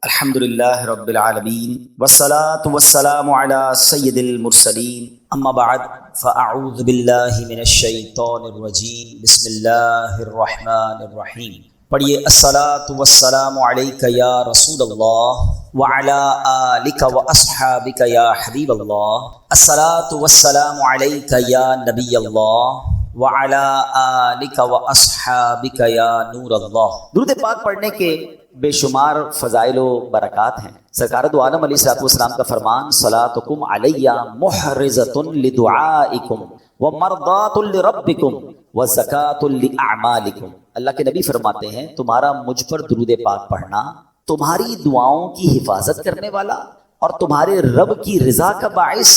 الحمدللہ رب العالمین والصلاة والسلام علی سید المرسلین اما بعد فاعوذ باللہ من الشیطان الرجیم بسم اللہ الرحمن الرحیم۔ پڑھیے الصلاة والسلام علیک یا رسول اللہ وعلی آلک واصحابک یا حبیب اللہ، الصلاة والسلام علیک یا نبی اللہ وعلی آلک واصحابک یا نور اللہ۔ درود پاک پڑھنے کے بے شمار فضائل و برکات ہیں۔ سرکار دو عالم علیہ الصلوۃ والسلام کا فرمان صلاتکم علی محرزۃ لدعائکم ومرضات لربکم وزکاۃ لاعمالکم۔ اللہ کے نبی فرماتے ہیں تمہارا مجھ پر درود پاک پڑھنا تمہاری دعاؤں کی حفاظت کرنے والا اور تمہارے رب کی رضا کا باعث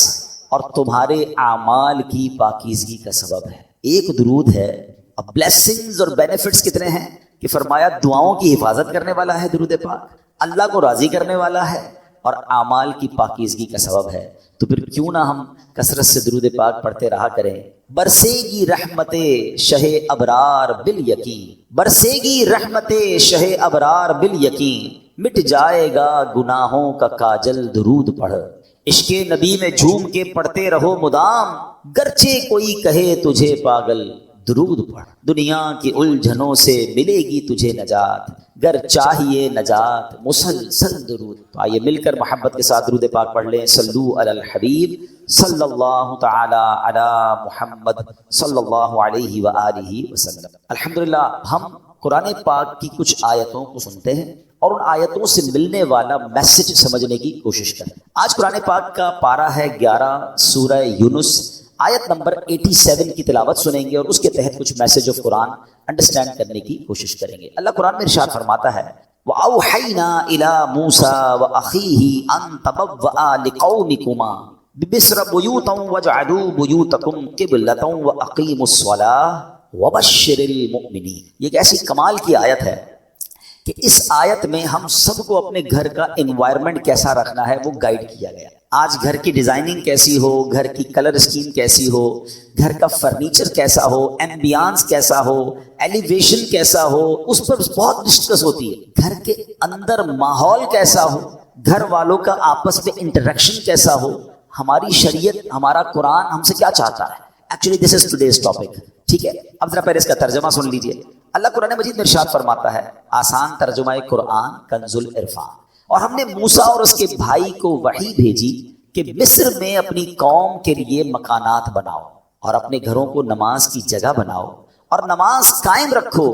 اور تمہارے اعمال کی پاکیزگی کا سبب ہے۔ ایک درود ہے، اب بلیسنگز اور بینیفٹس کتنے ہیں کہ فرمایا دعاؤں کی حفاظت کرنے والا ہے درود پاک، اللہ کو راضی کرنے والا ہے اور اعمال کی پاکیزگی کا سبب ہے۔ تو پھر کیوں نہ ہم کثرت سے درود پاک پڑھتے رہا کریں۔ برسے گی رحمت شہ ابرار بالیقین، برسے گی رحمت شہ ابرار بالیقین، مٹ جائے گا گناہوں کا کاجل درود پڑھ، عشق نبی میں جھوم کے پڑھتے رہو مدام، گرچہ کوئی کہے تجھے پاگل درود پڑھ، دنیا کی الجھنوں سے ملے گی تجھے نجات، گر چاہیے نجات مسلسل درود۔ تو آئیے مل کر محبت کے ساتھ درود پاک پڑھ لیں۔ صلو علی الحبیب صلی اللہ تعالی علی محمد صلی اللہ علیہ وآلہ وسلم۔ الحمدللہ ہم قرآن پاک کی کچھ آیتوں کو سنتے ہیں اور ان آیتوں سے ملنے والا میسج سمجھنے کی کوشش کریں۔ آج قرآن پاک کا پارہ ہے 11 سورہ یونس، آیت نمبر 87 کی تلاوت سنیں گے اور اس کے تحت کچھ میسج آف قرآن انڈرسٹینڈ کرنے کی کوشش کریں گے۔ اللہ قرآن میں ارشاد فرماتا ہے وَأَوْحَيْنَا إِلَى مُوسَىٰ وَأَخِيهِ أَن تَبَوَّآ لِقَوْمِكُمَا بِمِصْرَ بُيُوتًا وَاجْعَلُوا بُيُوتَكُمْ قِبْلَةً وَأَقِيمُوا الصَّلَاةَ وَبَشِّرِ الْمُؤْمِنِينَ۔ یہ ایک ایسی کمال کی آیت ہے کہ اس آیت میں ہم سب کو اپنے گھر کا انوائرمنٹ کیسا رکھنا ہے وہ گائیڈ کیا گیا۔ آج گھر کی ڈیزائننگ کیسی ہو، گھر کی کلر اسکیم کیسی ہو، گھر کا فرنیچر کیسا ہو، ایمبیانس کیسا ہو، ایلیویشن کیسا ہو، اس پر بہت ڈسکس ہوتی ہے۔ گھر کے اندر ماحول کیسا ہو، گھر والوں کا آپس میں انٹریکشن کیسا ہو، ہماری شریعت، ہمارا قرآن ہم سے کیا چاہتا ہے۔ Actually this is today's topic, ٹھیک ہے۔ اب ذرا پہلے اس کا ترجمہ سن لیجئے۔ اللہ قرآن مجید میں ارشاد فرماتا ہے، آسان ترجمہ قرآن کنز العرفان، اور ہم نے موسیٰ اور اس کے بھائی کو وحی بھیجی کہ مصر میں اپنی قوم کے لیے مکانات بناؤ اور اپنے گھروں کو نماز کی جگہ بناؤ اور نماز قائم رکھو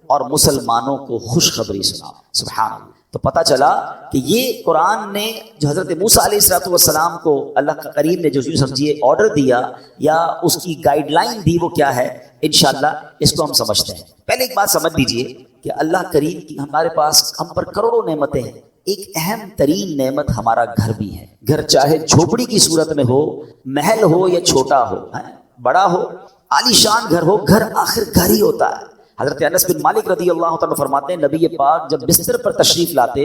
اور مسلمانوں کو خوشخبری سناؤ۔ سبحان اللہ۔ تو پتہ چلا کہ یہ قرآن نے جو حضرت موسیٰ علیہ الصلوۃ والسلام کو اللہ کا کریم نے جو سمجھیے آرڈر دیا یا اس کی گائیڈ لائن دی وہ کیا ہے، انشاءاللہ اس کو ہم سمجھتے ہیں۔ پہلے ایک بات سمجھ لیجئے کہ اللہ کریم کی ہمارے پاس ہم پر کروڑوں نعمتیں ہیں، ایک اہم ترین نعمت ہمارا گھر بھی ہے۔ گھر چاہے جھوپڑی کی صورت میں ہو، محل ہو یا چھوٹا ہو، بڑا ہو، عالی شان گھر ہو، گھر آخر گھر ہی ہوتا ہے۔ حضرت انس بن مالک رضی اللہ تعالیٰ فرماتے ہیں نبی پاک جب بستر پر تشریف لاتے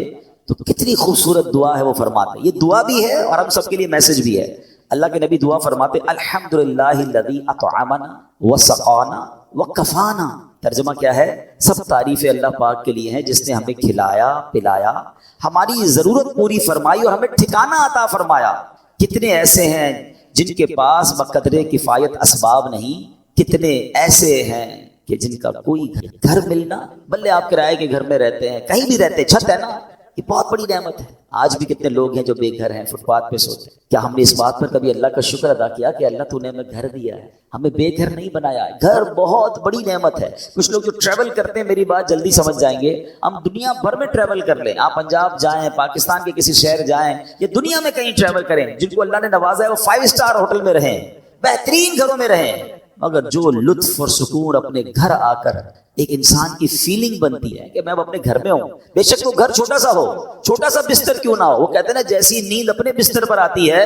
تو کتنی خوبصورت دعا ہے وہ فرماتے، یہ دعا بھی ہے اور ہم سب کے لیے میسج بھی ہے۔ اللہ کے نبی دعا فرماتے الحمدللہ الذی اطعمنا وسقانا وکفانا۔ ترجمہ کیا ہے؟ سب تعریفیں اللہ پاک کے لیے ہیں جس نے ہمیں کھلایا پلایا، ہماری ضرورت پوری فرمائی اور ہمیں ٹھکانہ عطا فرمایا۔ کتنے ایسے ہیں جن کے پاس بقدر کفایت اسباب نہیں، کتنے ایسے ہیں کہ جن کا کوئی گھر ملنا، بلے آپ کرائے کے گھر میں رہتے ہیں، کہیں بھی رہتے ہیں، چھت ہے نا، یہ بہت بڑی نعمت ہے۔ آج بھی کتنے لوگ ہیں جو بے گھر ہیں، فٹ پاتھ پہ سوتے ہیں۔ کیا ہم نے اس بات پر کبھی اللہ کا شکر ادا کیا کہ اللہ تو نے ہمیں گھر دیا ہے، ہمیں بے گھر نہیں بنایا ہے؟ گھر بہت بڑی نعمت ہے۔ کچھ لوگ جو ٹریول کرتے ہیں، میری بات جلدی سمجھ جائیں گے، ہم دنیا بھر میں ٹریول کر لیں، آپ پنجاب جائیں، پاکستان کے کسی شہر جائیں یا دنیا میں کہیں ٹریول کریں، جن کو اللہ نے نوازا ہے وہ 5 اسٹار ہوٹل میں رہیں، بہترین گھروں میں رہیں، مگر جو لطف اور سکون اپنے گھر آ کر ایک انسان کی فیلنگ بنتی ہے کہ میں اب اپنے گھر میں ہوں، بے شک وہ گھر چھوٹا سا ہو، چھوٹا سا بستر کیوں نہ ہو، وہ کہتے ہیں نا جیسی نیند اپنے بستر پر آتی ہے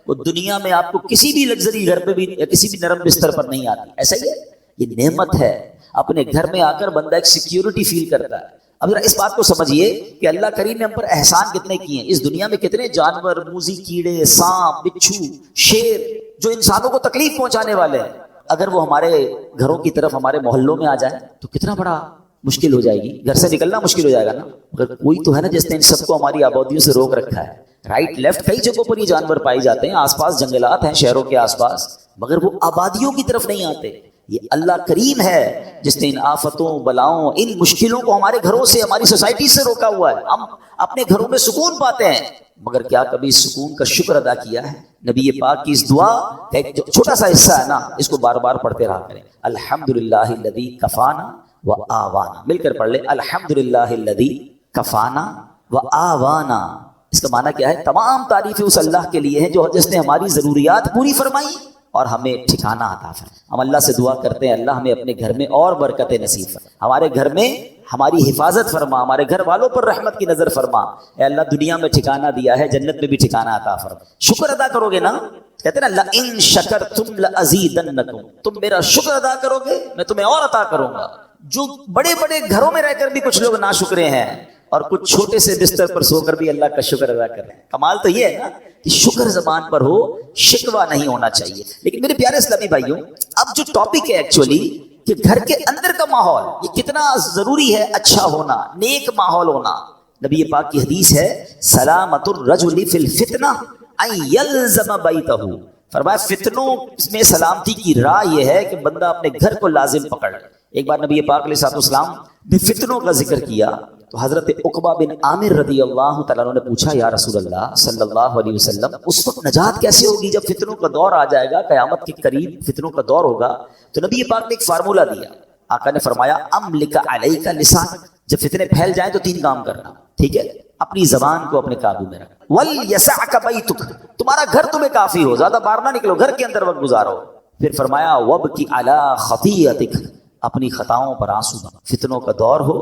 وہ دنیا میں آپ کو کسی بھی لگژری گھر پہ بھی یا کسی بھی نرم بستر پر نہیں آتی۔ ایسا ہی ہے، یہ نعمت ہے۔ اپنے گھر میں آ کر بندہ ایک سیکیورٹی فیل کرتا ہے۔ اب ذرا اس بات کو سمجھیے کہ اللہ کریم نے ہم پر احسان کتنے کیے ہیں۔ اس دنیا میں کتنے جانور، موذی کیڑے، سانپ، بچھو، شیر جو انسانوں کو تکلیف پہنچانے والے ہیں، اگر وہ ہمارے گھروں کی طرف ہمارے محلوں میں آ جائے تو کتنا بڑا مشکل ہو جائے گی، گھر سے نکلنا مشکل ہو جائے گا نا. مگر کوئی تو ہے نا جس نے ان سب کو ہماری آبادیوں سے روک رکھا ہے. رائٹ لیفٹ کئی جگہوں پر یہ جانور پائے جاتے ہیں، آس پاس جنگلات ہیں شہروں کے آس پاس، مگر وہ آبادیوں کی طرف نہیں آتے. یہ اللہ کریم ہے جس نے ان آفتوں، بلاؤں، ان مشکلوں کو ہمارے گھروں سے، ہماری سوسائٹی سے روکا ہوا ہے. ہم اپنے گھروں میں سکون پاتے ہیں، مگر کیا کبھی اس سکون کا شکر ادا کیا ہے؟ نبی پاک کی اس دعا کا ایک چھوٹا سا حصہ ہے نا، اس کو بار بار پڑھتے رہا کریں. الحمدللہ الذی کفانا و آوانا. مل کر پڑھ لیں، الحمدللہ الذی کفانا و آوانا. اس کا معنی کیا ہے؟ تمام تعریفیں اس اللہ کے لیے ہیں جو جس نے ہماری ضروریات پوری فرمائی اور ہمیں ٹھکانہ عطا فرمایا. ہم اللہ سے دعا کرتے ہیں اللہ ہمیں اپنے گھر میں اور برکتیں نصیب فرما، ہمارے گھر میں ہماری حفاظت فرما، ہمارے گھر والوں پر رحمت کی نظر فرما. اے اللہ دنیا میں ٹھکانہ دیا ہے، جنت میں بھی ٹھکانہ عطا فرما. شکر ادا کرو گے نا، کہتے ہیں نا لئن شکرتم لازیدنکم، تم میرا شکر ادا کرو گے میں تمہیں اور عطا کروں گا. جو بڑے بڑے گھروں میں رہ کر بھی کچھ لوگ ناشکرے ہیں اور کچھ چھوٹے سے بستر پر سو کر بھی اللہ کا شکر ادا کر رہے ہیں. کمال تو یہ ہے نا کہ شکر زبان پر ہو، شکوہ نہیں ہونا چاہیے. لیکن میرے پیارے اسلامی بھائیوں، اب جو ٹاپک ہے ایکچولی کہ گھر کے اندر کا ماحول یہ کتنا ضروری ہے، اچھا ہونا، نیک ماحول ہونا. نبی پاک کی حدیث ہے سلامت الرجل فی الفتنہ ان یلزم بیتہ. فرمایا فتنوں میں سلامتی کی راہ یہ ہے کہ بندہ اپنے گھر کو لازم پکڑ لے. ایک بار نبی پاک علیہ السلام نے فتنوں کا ذکر کیا تو حضرت عقبہ بن عامر رضی اللہ تعالیٰ عنہ نے پوچھا یا رسول اللہ صلی اللہ علیہ وسلم اس وقت نجات کیسے ہوگی جب فتنوں کا دور آ جائے گا، قیامت کے قریب فتنوں کا دور ہوگا. تو نبی پاک نے ایک فارمولہ دیا. آقا نے فرمایا املک علیک لسانک، جب فتنے پھیل جائیں تو 3 کام کرنا، ٹھیک ہے؟ اپنی زبان کو اپنے قابو میں رکھ. ولیسعک بیتک، تمہارا گھر تمہیں کافی ہو، زیادہ باہر نہ نکلو، گھر کے اندر وقت گزارو. پھر فرمایا وابکی علی خطیئتک، اپنی خطاؤں پر آنسو بہا. فتنوں کا دور ہو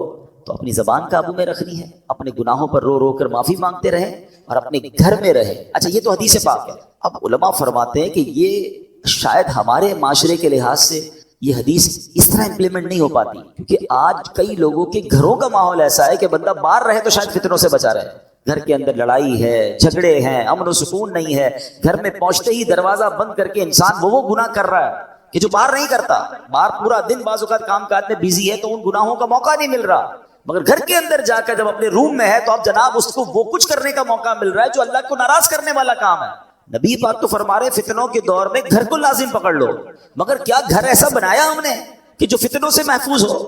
تو اپنی زبان قابو میں رکھنی ہے، اپنے گناہوں پر رو رو کر معافی مانگتے رہیں اور اپنے گھر میں رہیں. اچھا یہ تو حدیث پاک ہے. اب علماء فرماتے ہیں کہ یہ شاید ہمارے معاشرے کے لحاظ سے یہ حدیث اس طرح امپلیمنٹ نہیں ہو پاتی، کیونکہ آج کئی لوگوں کے گھروں کا ماحول ایسا ہے کہ بندہ باہر رہے تو شاید فتنوں سے بچا رہے. گھر کے اندر لڑائی ہے، جھگڑے ہیں، امن و سکون نہیں ہے. گھر میں پہنچتے ہی دروازہ بند کر کے انسان وہ گناہ کر رہا ہے کہ جو باہر نہیں کرتا. باہر پورا دن بعض اوقات کام کاج میں بیزی ہے تو ان گناہوں کا موقع نہیں مل رہا، مگر گھر کے اندر جا کر جب اپنے روم میں ہے تو اب جناب اس کو وہ کچھ کرنے کا موقع مل رہا ہے جو اللہ کو ناراض کرنے والا کام ہے. نبی پاک تو فرما رہے فتنوں کے دور میں گھر کو لازم پکڑ لو. مگر کیا گھر ایسا بنایا ہم نے کہ جو فتنوں سے محفوظ ہو؟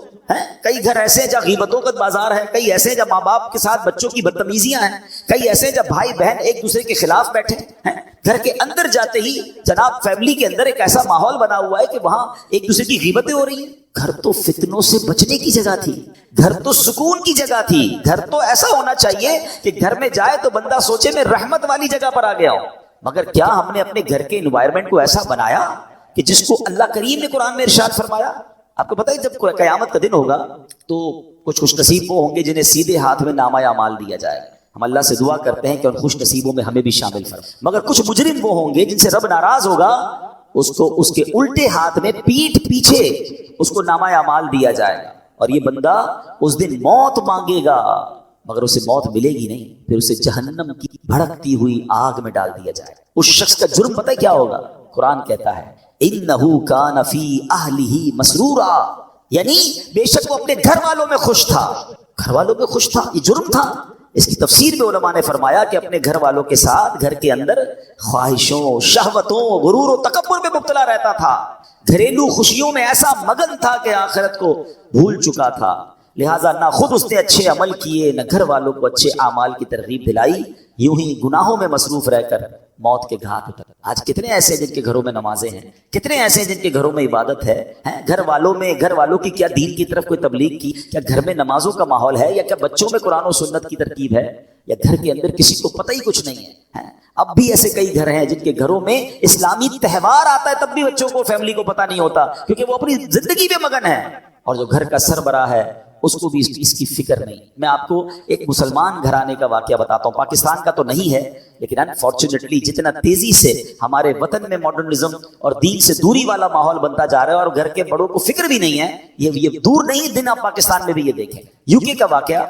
کئی گھر ایسے ہیں جہاں غیبتوں کا بازار ہے، کئی ایسے ہیں جہاں ماں باپ کے ساتھ بچوں کی بدتمیزیاں ہیں، کئی ایسے ہیں جہاں بھائی بہن ایک دوسرے کے خلاف بیٹھے ہیں. گھر کے اندر جاتے ہی جناب فیملی کے اندر ایک ایسا ماحول بنا ہوا ہے کہ وہاں ایک دوسرے کی غیبتیں ہو رہی ہیں. گھر تو فتنوں سے بچنے کی جگہ تھی، گھر تو سکون کی جگہ تھی. گھر تو ایسا ہونا چاہیے کہ گھر میں جائے تو بندہ سوچے میں رحمت والی جگہ پر آ گیا ہوں. مگر کیا ہم نے اپنے گھر کے انوائرمنٹ کو ایسا بنایا کہ جس کو اللہ کریم نے قرآن میں ارشاد فرمایا؟ آپ کو پتہ ہے جب قیامت کا دن ہوگا تو کچھ خوش نصیب وہ ہوں گے جنہیں سیدھے ہاتھ میں نامہ اعمال دیا جائے گا. ہم اللہ سے دعا کرتے ہیں کہ ان خوش نصیبوں میں ہمیں بھی شامل فرمائے. مگر کچھ مجرم وہ ہوں گے جن سے رب ناراض ہوگا، اس کو اس کے الٹے ہاتھ میں پیٹھ پیچھے اس کو نامہ اعمال دیا جائے گا اور یہ بندہ اس دن موت مانگے گا مگر اسے موت ملے گی نہیں. پھر اسے جہنم کی بھڑکتی ہوئی آگ میں ڈال دیا جائے. اس شخص کا جرم پتہ کیا ہوگا؟ قرآن کہتا ہے انہو کان فی اہلہ مسرورا، یعنی بے شک وہ اپنے گھر والوں میں خوش تھا. گھر والوں میں خوش تھا، یہ جرم تھا. اس کی تفسیر میں علماء نے فرمایا کہ اپنے گھر والوں کے ساتھ گھر کے اندر خواہشوں، شہوتوں، غرور و تکبر میں مبتلا رہتا تھا. گھریلو خوشیوں میں ایسا مگن تھا کہ آخرت کو بھول چکا تھا. لہٰذا نہ خود اس نے اچھے عمل کیے، نہ گھر والوں کو اچھے اعمال کی ترغیب دلائی. یوں ہی گناہوں میں مصروف رہ کر موت کے گھاٹ اتر. آج کتنے ایسے ہیں جن کے گھروں میں نمازیں ہیں، کتنے ایسے ہیں جن کے گھروں میں عبادت ہے. گھر والوں کی کیا دین کی طرف کوئی تبلیغ کی؟ کیا گھر میں نمازوں کا ماحول ہے؟ یا کیا بچوں میں قرآن و سنت کی ترکیب ہے؟ یا گھر کے اندر کسی کو پتہ ہی کچھ نہیں ہے؟ اب بھی ایسے کئی گھر ہیں جن کے گھروں میں اسلامی تہوار آتا ہے تب بھی بچوں کو، فیملی کو پتہ نہیں ہوتا کیونکہ وہ اپنی زندگی میں مگن ہے. اور جو گھر کا سربراہ ہے اس کو بھی اس کی فکر نہیں. میں آپ کو ایک مسلمان گھرانے کا واقعہ بتاتا ہوں، پاکستان کا تو نہیں ہے لیکن انفارچونیٹلی جتنا تیزی سے ہمارے وطن میں ماڈرنزم اور دین سے دوری والا ماحول بنتا جا رہا ہے اور گھر کے بڑوں کو فکر بھی نہیں ہے، یہ دور نہیں دن آپ پاکستان میں بھی یہ دیکھیں. یو کے کا واقعہ،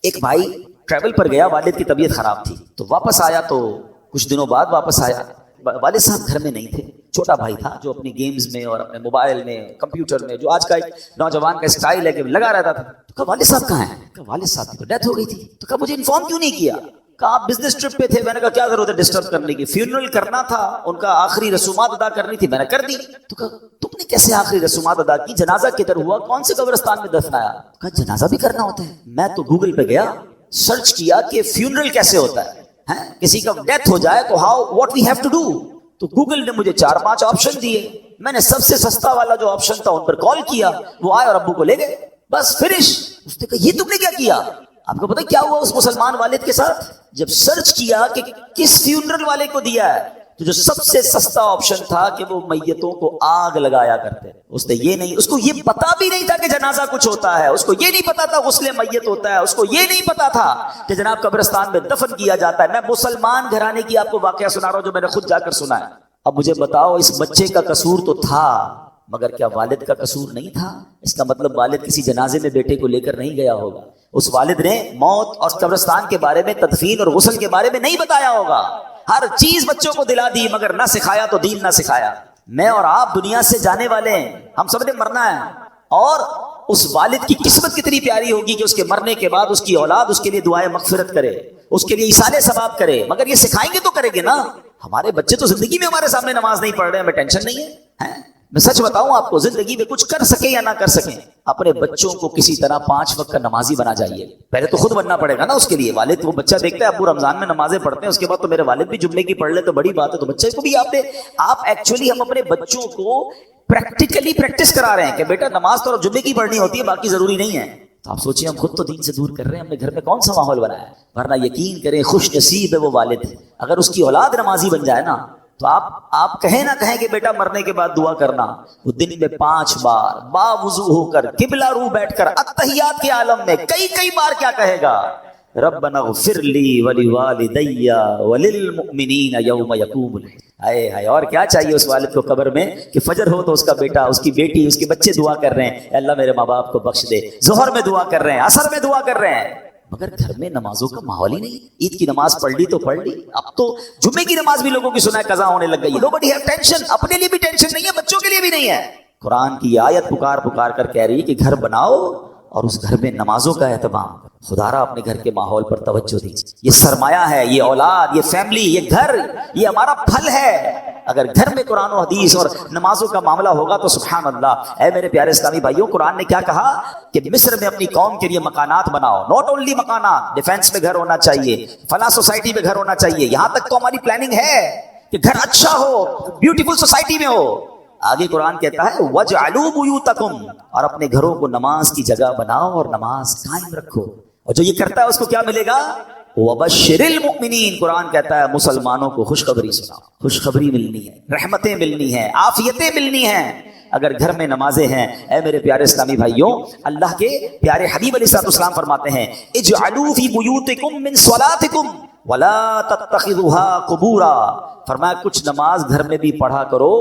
ایک بھائی ٹریول پر گیا، والد کی طبیعت خراب تھی تو واپس آیا. تو کچھ دنوں بعد واپس آیا، والد صاحب گھر میں نہیں تھے. چھوٹا بھائی تھا جو اپنی گیمز میں اور اپنے موبائل میں کمپیوٹر میں جو آج کا ایک نوجوان کا اسٹائل ہے کہ لگا رہتا تھا. تو کہا والد صاحب کہاں ہیں؟ کہا والد صاحب کی تو ڈیتھ ہو گئی تھی. تو کہا مجھے انفارم کیوں نہیں کیا؟ کہا آپ بزنس ٹرپ پہ تھے. میں نے کہا کیا ضرورت ہے ڈسٹرب کرنے کی, فیونرل کرنا تھا, ان کا آخری رسومات ادا کرنی تھی, میں نے کر دی. تو کہا تم نے کیسے آخری رسومات ادا کی؟ جنازہ کدھر ہوا؟ کون سے قبرستان میں دفنایا؟ کہا جنازہ بھی کرنا ہوتا ہے. میں تو گوگل پہ گیا, سرچ کیا کہ فیونرل کیسے ہوتا ہے, کسی کا ڈیتھ ہو جائے تو how what we have to do. تو گوگل نے مجھے 4-5 آپشن دیے. میں نے سب سے سستا والا جو آپشن تھا ان پر کال کیا, وہ آئے اور ابو کو لے گئے, بس فنش. اس نے کہا یہ تم نے کیا کیا؟ آپ کو پتہ کیا ہوا اس مسلمان والد کے ساتھ؟ جب سرچ کیا کہ کس فیونرل والے کو دیا ہے, تو جو سب سے سستا آپشن تھا کہ وہ میتوں کو آگ لگایا کرتے. اس نے یہ نہیں, اس کو یہ پتا بھی نہیں تھا کہ جنازہ کچھ ہوتا ہے, اس کو یہ نہیں پتا تھا غسل میت ہوتا ہے, اس کو یہ نہیں پتا تھا کہ جناب قبرستان میں دفن کیا جاتا ہے. میں مسلمان گھرانے کی آپ کو واقعہ سنا رہا ہوں جو میں نے خود جا کر سنا ہے. اب مجھے بتاؤ, اس بچے کا قصور تو تھا, مگر کیا والد کا قصور نہیں تھا؟ اس کا مطلب والد کسی جنازے میں بیٹے کو لے کر نہیں گیا ہوگا. اس والد نے موت اور قبرستان کے بارے میں, تدفین اور غسل کے بارے میں نہیں بتایا ہوگا. ہر چیز بچوں کو دلا دی, مگر نہ سکھایا تو دین نہ سکھایا. میں اور آپ دنیا سے جانے والے ہیں, ہم سب نے مرنا ہے. اور اس والد کی قسمت کتنی پیاری ہوگی کہ اس کے مرنے کے بعد اس کی اولاد اس کے لیے دعائے مغفرت کرے, اس کے لیے ایصال ثواب کرے. مگر یہ سکھائیں گے تو کریں گے نا. ہمارے بچے تو زندگی میں ہمارے سامنے نماز نہیں پڑھ رہے ہیں, ہمیں ٹینشن نہیں ہے. میں سچ بتاؤں آپ کو, زندگی میں کچھ کر سکیں یا نہ کر سکیں, اپنے بچوں کو کسی طرح 5 وقت کا نمازی بنا جائیے. پہلے تو خود بننا پڑے گا نا اس کے لیے. والد وہ بچہ دیکھتا ہے ابو رمضان میں نمازیں پڑھتے ہیں, اس کے بعد تو میرے والد بھی جمعے کی پڑھ لے تو بڑی بات ہے. تو بچے کو بھی آپ ایکچولی ہم اپنے بچوں کو پریکٹیکلی پریکٹس کرا رہے ہیں کہ بیٹا نماز تو جمعے کی پڑھنی ہوتی ہے, باقی ضروری نہیں ہے. تو آپ سوچیں ہم خود تو دین سے دور کر رہے ہیں, ہم نے گھر میں کون سا ماحول بنایا ہے. ورنہ یقین کریں خوش نصیب ہے وہ والد, اگر اس کی اولاد نمازی بن جائے نا, تو آپ کہیں نہ کہیں کہ بیٹا مرنے کے بعد دعا کرنا. وہ دن میں 5 بار باوضو ہو کر قبلہ رو بیٹھ کر اتحیات کے عالم میں کئی بار کیا کہے گا؟ ربنا اغفر لی ولوالدی وللمؤمنین یوم یقوم الحساب. ہائے ہائے, اور کیا چاہیے اس والد کو قبر میں کہ فجر ہو تو اس کا بیٹا, اس کی بیٹی, اس کے بچے دعا کر رہے ہیں, اللہ میرے ماں باپ کو بخش دے. ظہر میں دعا کر رہے ہیں, عصر میں دعا کر رہے ہیں, مگر گھر میں نمازوں کا ماحول ہی نہیں. عید کی نماز پڑھ لی تو پڑھ لی, اب تو جمعے کی نماز بھی لوگوں کی سنا ہے قضا ہونے لگ گئی. نوبڈی ہیو ٹینشن, اپنے لیے بھی ٹینشن نہیں ہے, بچوں کے لیے بھی نہیں ہے. قرآن کی آیت پکار کر کہہ رہی ہے کہ گھر بناؤ اور اس گھر میں نمازوں کا اہتمام. خدا را اپنے گھر کے ماحول پر توجہ دیجیے. یہ سرمایہ ہے, یہ اولاد, یہ فیملی, یہ گھر, یہ ہمارا پھل ہے. اگر گھر میں قرآن و حدیث اور نمازوں کا معاملہ ہوگا تو سبحان اللہ. اے میرے پیارے اسلامی بھائیوں, قرآن نے کیا کہا کہ مصر میں اپنی قوم کے لیے مکانات بناؤ. ناٹ اونلی مکانات, ڈیفینس میں گھر ہونا چاہیے, فلاں سوسائٹی میں گھر ہونا چاہیے. یہاں تک تو ہماری پلاننگ ہے کہ گھر اچھا ہو, بیوٹیفل سوسائٹی میں ہو. آگے قرآن کہتا ہے وَجْعَلُوا بُيُوتَكُمْ, اور اپنے گھروں کو نماز کی جگہ بناؤ اور نماز قائم رکھو. اور جو یہ کرتا ہے اس کو کیا ملے گا؟ وَبَشِّرِ الْمُؤْمِنِينَ, قرآن کہتا ہے مسلمانوں کو خوشخبری سناؤ. خوشخبری ملنی ہے, رحمتیں ملنی ہیں, عافیتیں ملنی ہیں اگر گھر میں نمازیں ہیں. اے میرے پیارے اسلامی بھائیوں, اللہ کے پیارے حبیب علیہ السلام فرماتے ہیں اجعلوا فی بیوتکم من صلاتکم ولا تتخذوها قبورا. فرمایا کچھ نماز گھر میں بھی پڑھا کرو,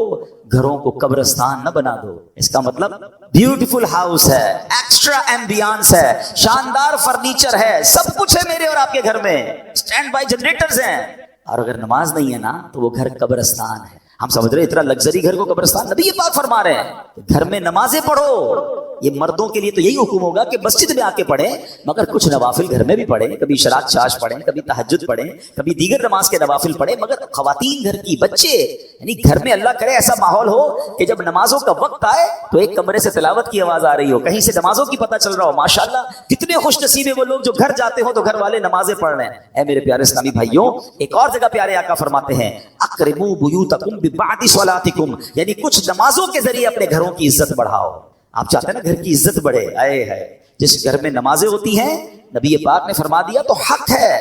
گھروں کو قبرستان نہ بنا دو. اس کا مطلب بیوٹیفل ہاؤس ہے, ایکسٹرا ایمبیانس ہے, شاندار فرنیچر ہے, سب کچھ ہے میرے اور آپ کے گھر میں, اسٹینڈ بائی جنریٹرز ہیں. اور اگر نماز نہیں ہے نا تو وہ گھر قبرستان ہے. ہم سمجھ رہے اتنا لگژری گھر کو قبرستان, نبی یہ بات فرما رہے ہیں گھر میں نمازیں پڑھو. یہ مردوں کے لیے تو یہی حکم ہوگا کہ مسجد میں آ کے پڑھیں, مگر کچھ نوافل گھر میں بھی پڑھیں, کبھی شراط چاش پڑھیں, کبھی تہجد پڑھیں, کبھی دیگر نماز کے نوافل پڑھیں. مگر خواتین گھر کی, بچے, یعنی گھر میں اللہ کرے ایسا ماحول ہو کہ جب نمازوں کا وقت آئے تو ایک کمرے سے تلاوت کی آواز آ رہی ہو, کہیں سے نمازوں کی پتہ چل رہا ہو. ماشاءاللہ کتنے خوش نصیب ہیں وہ لوگ جو گھر جاتے ہو تو گھر والے نمازیں پڑھ رہے ہیں. اے میرے پیارے اسلامی بھائیوں, ایک اور جگہ پیارے آقا فرماتے ہیں اقربوا بیوتکم ببعد صلاتکم, یعنی کچھ نمازوں کے ذریعے اپنے گھروں کی عزت بڑھاؤ. آپ چاہتے ہیں نا گھر کی عزت بڑھے, آئے ہے جس گھر میں نمازیں ہوتی ہیں نبی پاک نے فرما دیا تو حق ہے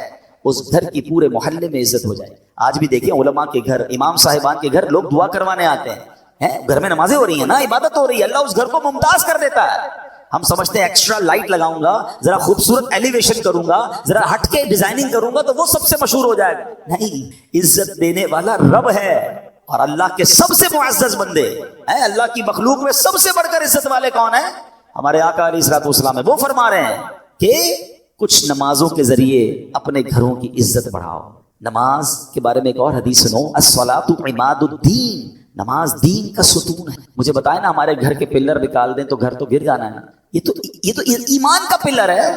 اس گھر کی پورے محلے میں عزت ہو جائے. آج بھی دیکھیں علماء کے گھر, امام صاحبان کے گھر لوگ دعا کروانے آتے ہیں, گھر میں نمازیں ہو رہی ہیں نا, عبادت ہو رہی ہے, اللہ اس گھر کو ممتاز کر دیتا ہے. ہم سمجھتے ہیں ایکسٹرا لائٹ لگاؤں گا, ذرا خوبصورت ایلیویشن کروں گا, ذرا ہٹ کے ڈیزائننگ کروں گا تو وہ سب سے مشہور ہو جائے گا. نہیں, عزت دینے والا رب ہے اور اللہ کے سب سے معزز بندے ہیں. اللہ کی مخلوق میں سب سے بڑھ کر عزت والے کون ہیں؟ ہمارے آقا علیہ الصلوۃ والسلام ہے. وہ فرما رہے ہیں کہ کچھ نمازوں کے ذریعے اپنے گھروں کی عزت بڑھاؤ. نماز کے بارے میں ایک اور حدیث سنو, الصلاۃ عماد الدین, نماز دین کا ستون ہے. مجھے بتائیں نا ہمارے گھر کے پلر نکال دیں تو گھر تو گر جانا ہے نا. یہ تو ایمان کا پلر ہے,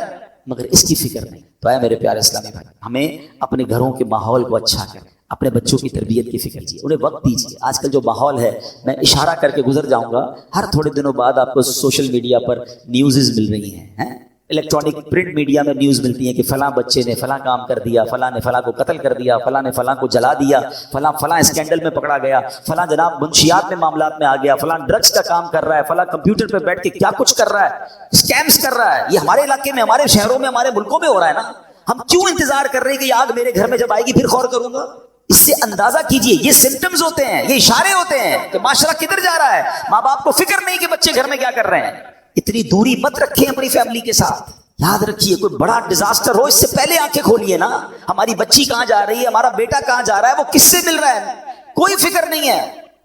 مگر اس کی فکر نہیں. تو اے میرے پیارے اسلامی بھائی, ہمیں اپنے گھروں کے ماحول کو اچھا کریں, اپنے بچوں کی تربیت کی فکر کیجیے, انہیں وقت دیجیے. آج کل جو ماحول ہے, میں اشارہ کر کے گزر جاؤں گا, ہر تھوڑے دنوں بعد آپ کو سوشل میڈیا پر نیوزز مل رہی ہیں, الیکٹرانک پرنٹ میڈیا میں نیوز ملتی ہیں کہ فلاں بچے نے فلاں کام کر دیا, فلاں نے فلاں کو قتل کر دیا, فلاں نے فلاں کو جلا دیا, فلاں اسکینڈل میں پکڑا گیا, فلاں جناب منشیات میں معاملات میں آ گیا, فلاں ڈرگس کا کام کر رہا ہے, فلاں کمپیوٹر پہ بیٹھ کے کیا کچھ کر رہا ہے, اسکیمز کر رہا ہے. یہ ہمارے علاقے میں, ہمارے شہروں میں, ہمارے ملکوں میں ہو رہا ہے نا. ہم کیوں انتظار کر رہے ہیں کہ یہ آگ میرے گھر میں جب آئے گی پھر غور کروں گا؟ اس سے اندازہ کیجئے, یہ سمپٹمز ہوتے ہیں, یہ اشارے ہوتے ہیں کہ معاشرہ کدھر جا رہا ہے. ماں باپ کو فکر نہیں کہ بچے گھر میں کیا کر رہے ہیں. اتنی دوری مت رکھیں اپنی فیملی کے ساتھ. یاد رکھیے, کوئی بڑا ڈیزاسٹر ہو اس سے پہلے آنکھیں کھولیے نا. ہماری بچی کہاں جا رہی ہے, ہمارا بیٹا کہاں جا رہا ہے, وہ کس سے مل رہا ہے, کوئی فکر نہیں ہے.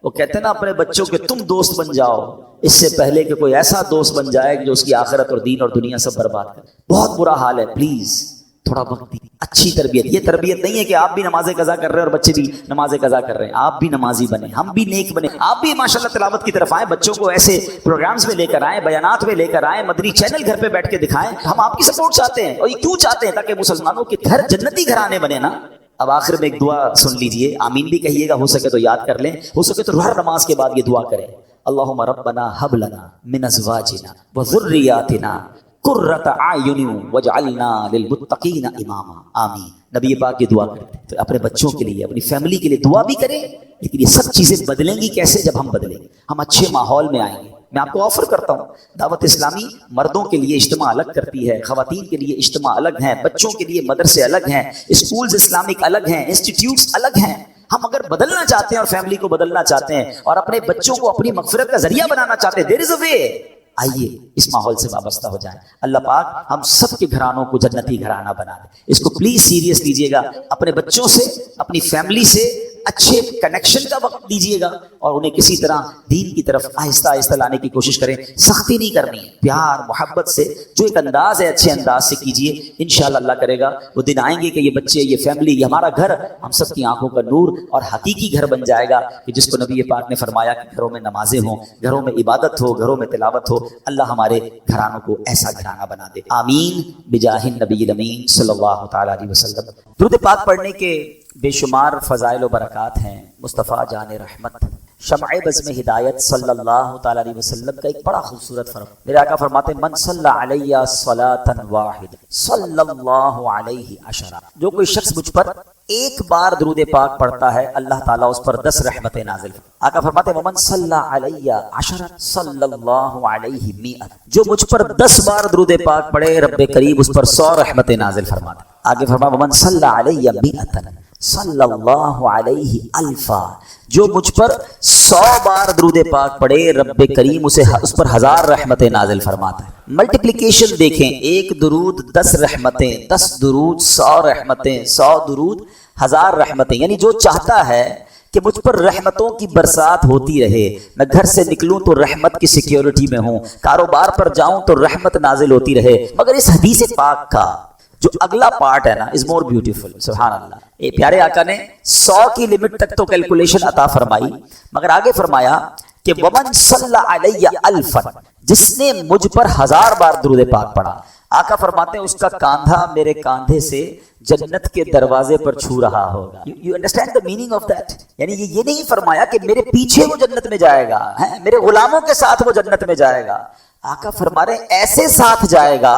وہ کہتے ہیں نا اپنے بچوں کے تم دوست بن جاؤ اس سے پہلے کہ کوئی ایسا دوست بن جائے جو اس کی آخرت اور دین اور دنیا سب برباد کرے. بہت برا حال ہے. پلیز تھوڑا وقت دی. اچھی تربیت, یہ تربیت نہیں ہے کہ آپ بھی نماز قضا کر رہے ہیں اور بچے بھی نماز قضا کر رہے ہیں. آپ بھی نمازی بنے, ہم بھی نیک بنے, آپ بھی ماشاءاللہ تلاوت کی طرف آئیں, بچوں کو ایسے پروگرامز میں لے کر آئیں, بیانات میں لے کر آئیں, مدنی چینل گھر پہ بیٹھ کے دکھائیں. ہم آپ کی سپورٹ چاہتے ہیں, اور یہ کیوں چاہتے ہیں؟ تاکہ مسلمانوں کے گھر جنتی گھرانے بنے نا. اب آخر میں ایک دعا سن لیجئے, آمین بھی کہیے گا, ہو سکے تو یاد کر لیں, ہو سکے تو ہر نماز کے بعد یہ دعا کریں. اللہم ربنا ہب لنا من ازواجنا وذریاتنا قرۃ اعین واجعلنا للمتقین اماما. آمین. نبی پاک کی دعا کرتے تو اپنے بچوں کے لیے, اپنی فیملی کے لیے دعا بھی کریں. لیکن یہ سب چیزیں بدلیں گی کیسے؟ جب ہم بدلیں گے, ہم اچھے ماحول میں آئیں گے. میں آپ کو آفر کرتا ہوں, دعوت اسلامی مردوں کے لیے اجتماع الگ کرتی ہے, خواتین کے لیے اجتماع الگ ہیں, بچوں کے لیے مدرسے الگ ہیں, اسکولز اسلامک الگ ہیں, انسٹیٹیوٹس الگ ہیں. ہم اگر بدلنا چاہتے ہیں اور فیملی کو بدلنا چاہتے ہیں اور اپنے بچوں کو اپنی مغفرت کا ذریعہ بنانا چاہتے ہیں, دیر از اے وے. آئیے اس ماحول سے وابستہ ہو جائیں. اللہ پاک ہم سب کے گھرانوں کو جنتی گھرانہ بنا دے. اس کو پلیز سیریس لیجئے گا. اپنے بچوں سے, اپنی فیملی سے اچھے کنیکشن کا وقت دیجئے گا, اور انہیں کسی طرح دین کی طرف آہستہ آہستہ لانے کی کوشش کریں. سختی نہیں کرنی ہے, پیار محبت سے جو ایک انداز ہے اچھے انداز سے کیجئے. انشاءاللہ اللہ کرے گا وہ دن آئیں گے کہ یہ بچے, یہ فیملی, یہ ہمارا گھر ہم سب کی آنکھوں کا نور اور حقیقی گھر بن جائے گا, کہ جس کو نبی پاک نے فرمایا کہ گھروں میں نمازیں ہوں, گھروں میں عبادت ہو, گھروں میں تلاوت ہو. اللہ ہمارے گھرانوں کو ایسا گھرانہ بنا دے. آمین بجاہ النبی الامین صلی اللہ تعالی علیہ وسلم. درود پاک پڑھنے کے بے شمار فضائل و برکات ہیں. مصطفیٰ جان رحمت شمع بزم ہدایت صلی اللہ تعالی علیہ وسلم کا ایک بڑا خوبصورت فرق. میرے آقا فرماتے ہیں من صلی علیہ صلاۃ واحد صلی اللہ علیہ عشرہ. جو کوئی شخص مجھ پر ایک بار درود پاک پڑھتا ہے اللہ تعالیٰ اس پر 10 رحمتیں نازل. آقا فرماتے ہیں ومن صلی علیہ عشرہ صلی اللہ علیہ مئۃ. جو مجھ پر 10 بار درود پاک پڑھے رب کریم اس پر 100 رحمتیں نازل فرماتا. آگے فرمایا ومن صلی علیہ مئۃ صلی اللہ علیہ الفا. جو مجھ پر 100 بار درود پاک پڑھے رب کریم اس پر 1000 رحمتیں نازل فرماتا ہے. ملٹیپلیکیشن دیکھیں, ایک درود 10 رحمتیں, 10 درود 100 رحمتیں, 100 درود 1000 رحمتیں. یعنی جو چاہتا ہے کہ مجھ پر رحمتوں کی برسات ہوتی رہے, میں گھر سے نکلوں تو رحمت کی سیکیورٹی میں ہوں, کاروبار پر جاؤں تو رحمت نازل ہوتی رہے. مگر اس حدیث پاک کا جو اگلا پارٹ ہے نا از مور بیوٹیفل. سبحان اللہ. اے پیارے آقا نے 100 کی لمٹ تک تو کیلکولیشن عطا فرمائی, مگر آگے فرمایا کہ ومن صلی علیہ الفا, جس نے مجھ پر 1000 بار درود پاک پڑھا. آقا فرماتے ہیں اس کا کاندھا میرے کاندھے سے جنت کے دروازے پر چھو رہا ہوگا. You understand the meaning of that? یعنی یہ نہیں فرمایا کہ میرے پیچھے وہ جنت میں جائے گا, میرے غلاموں کے ساتھ وہ جنت میں جائے گا. آقا فرما رہے ایسے ساتھ جائے گا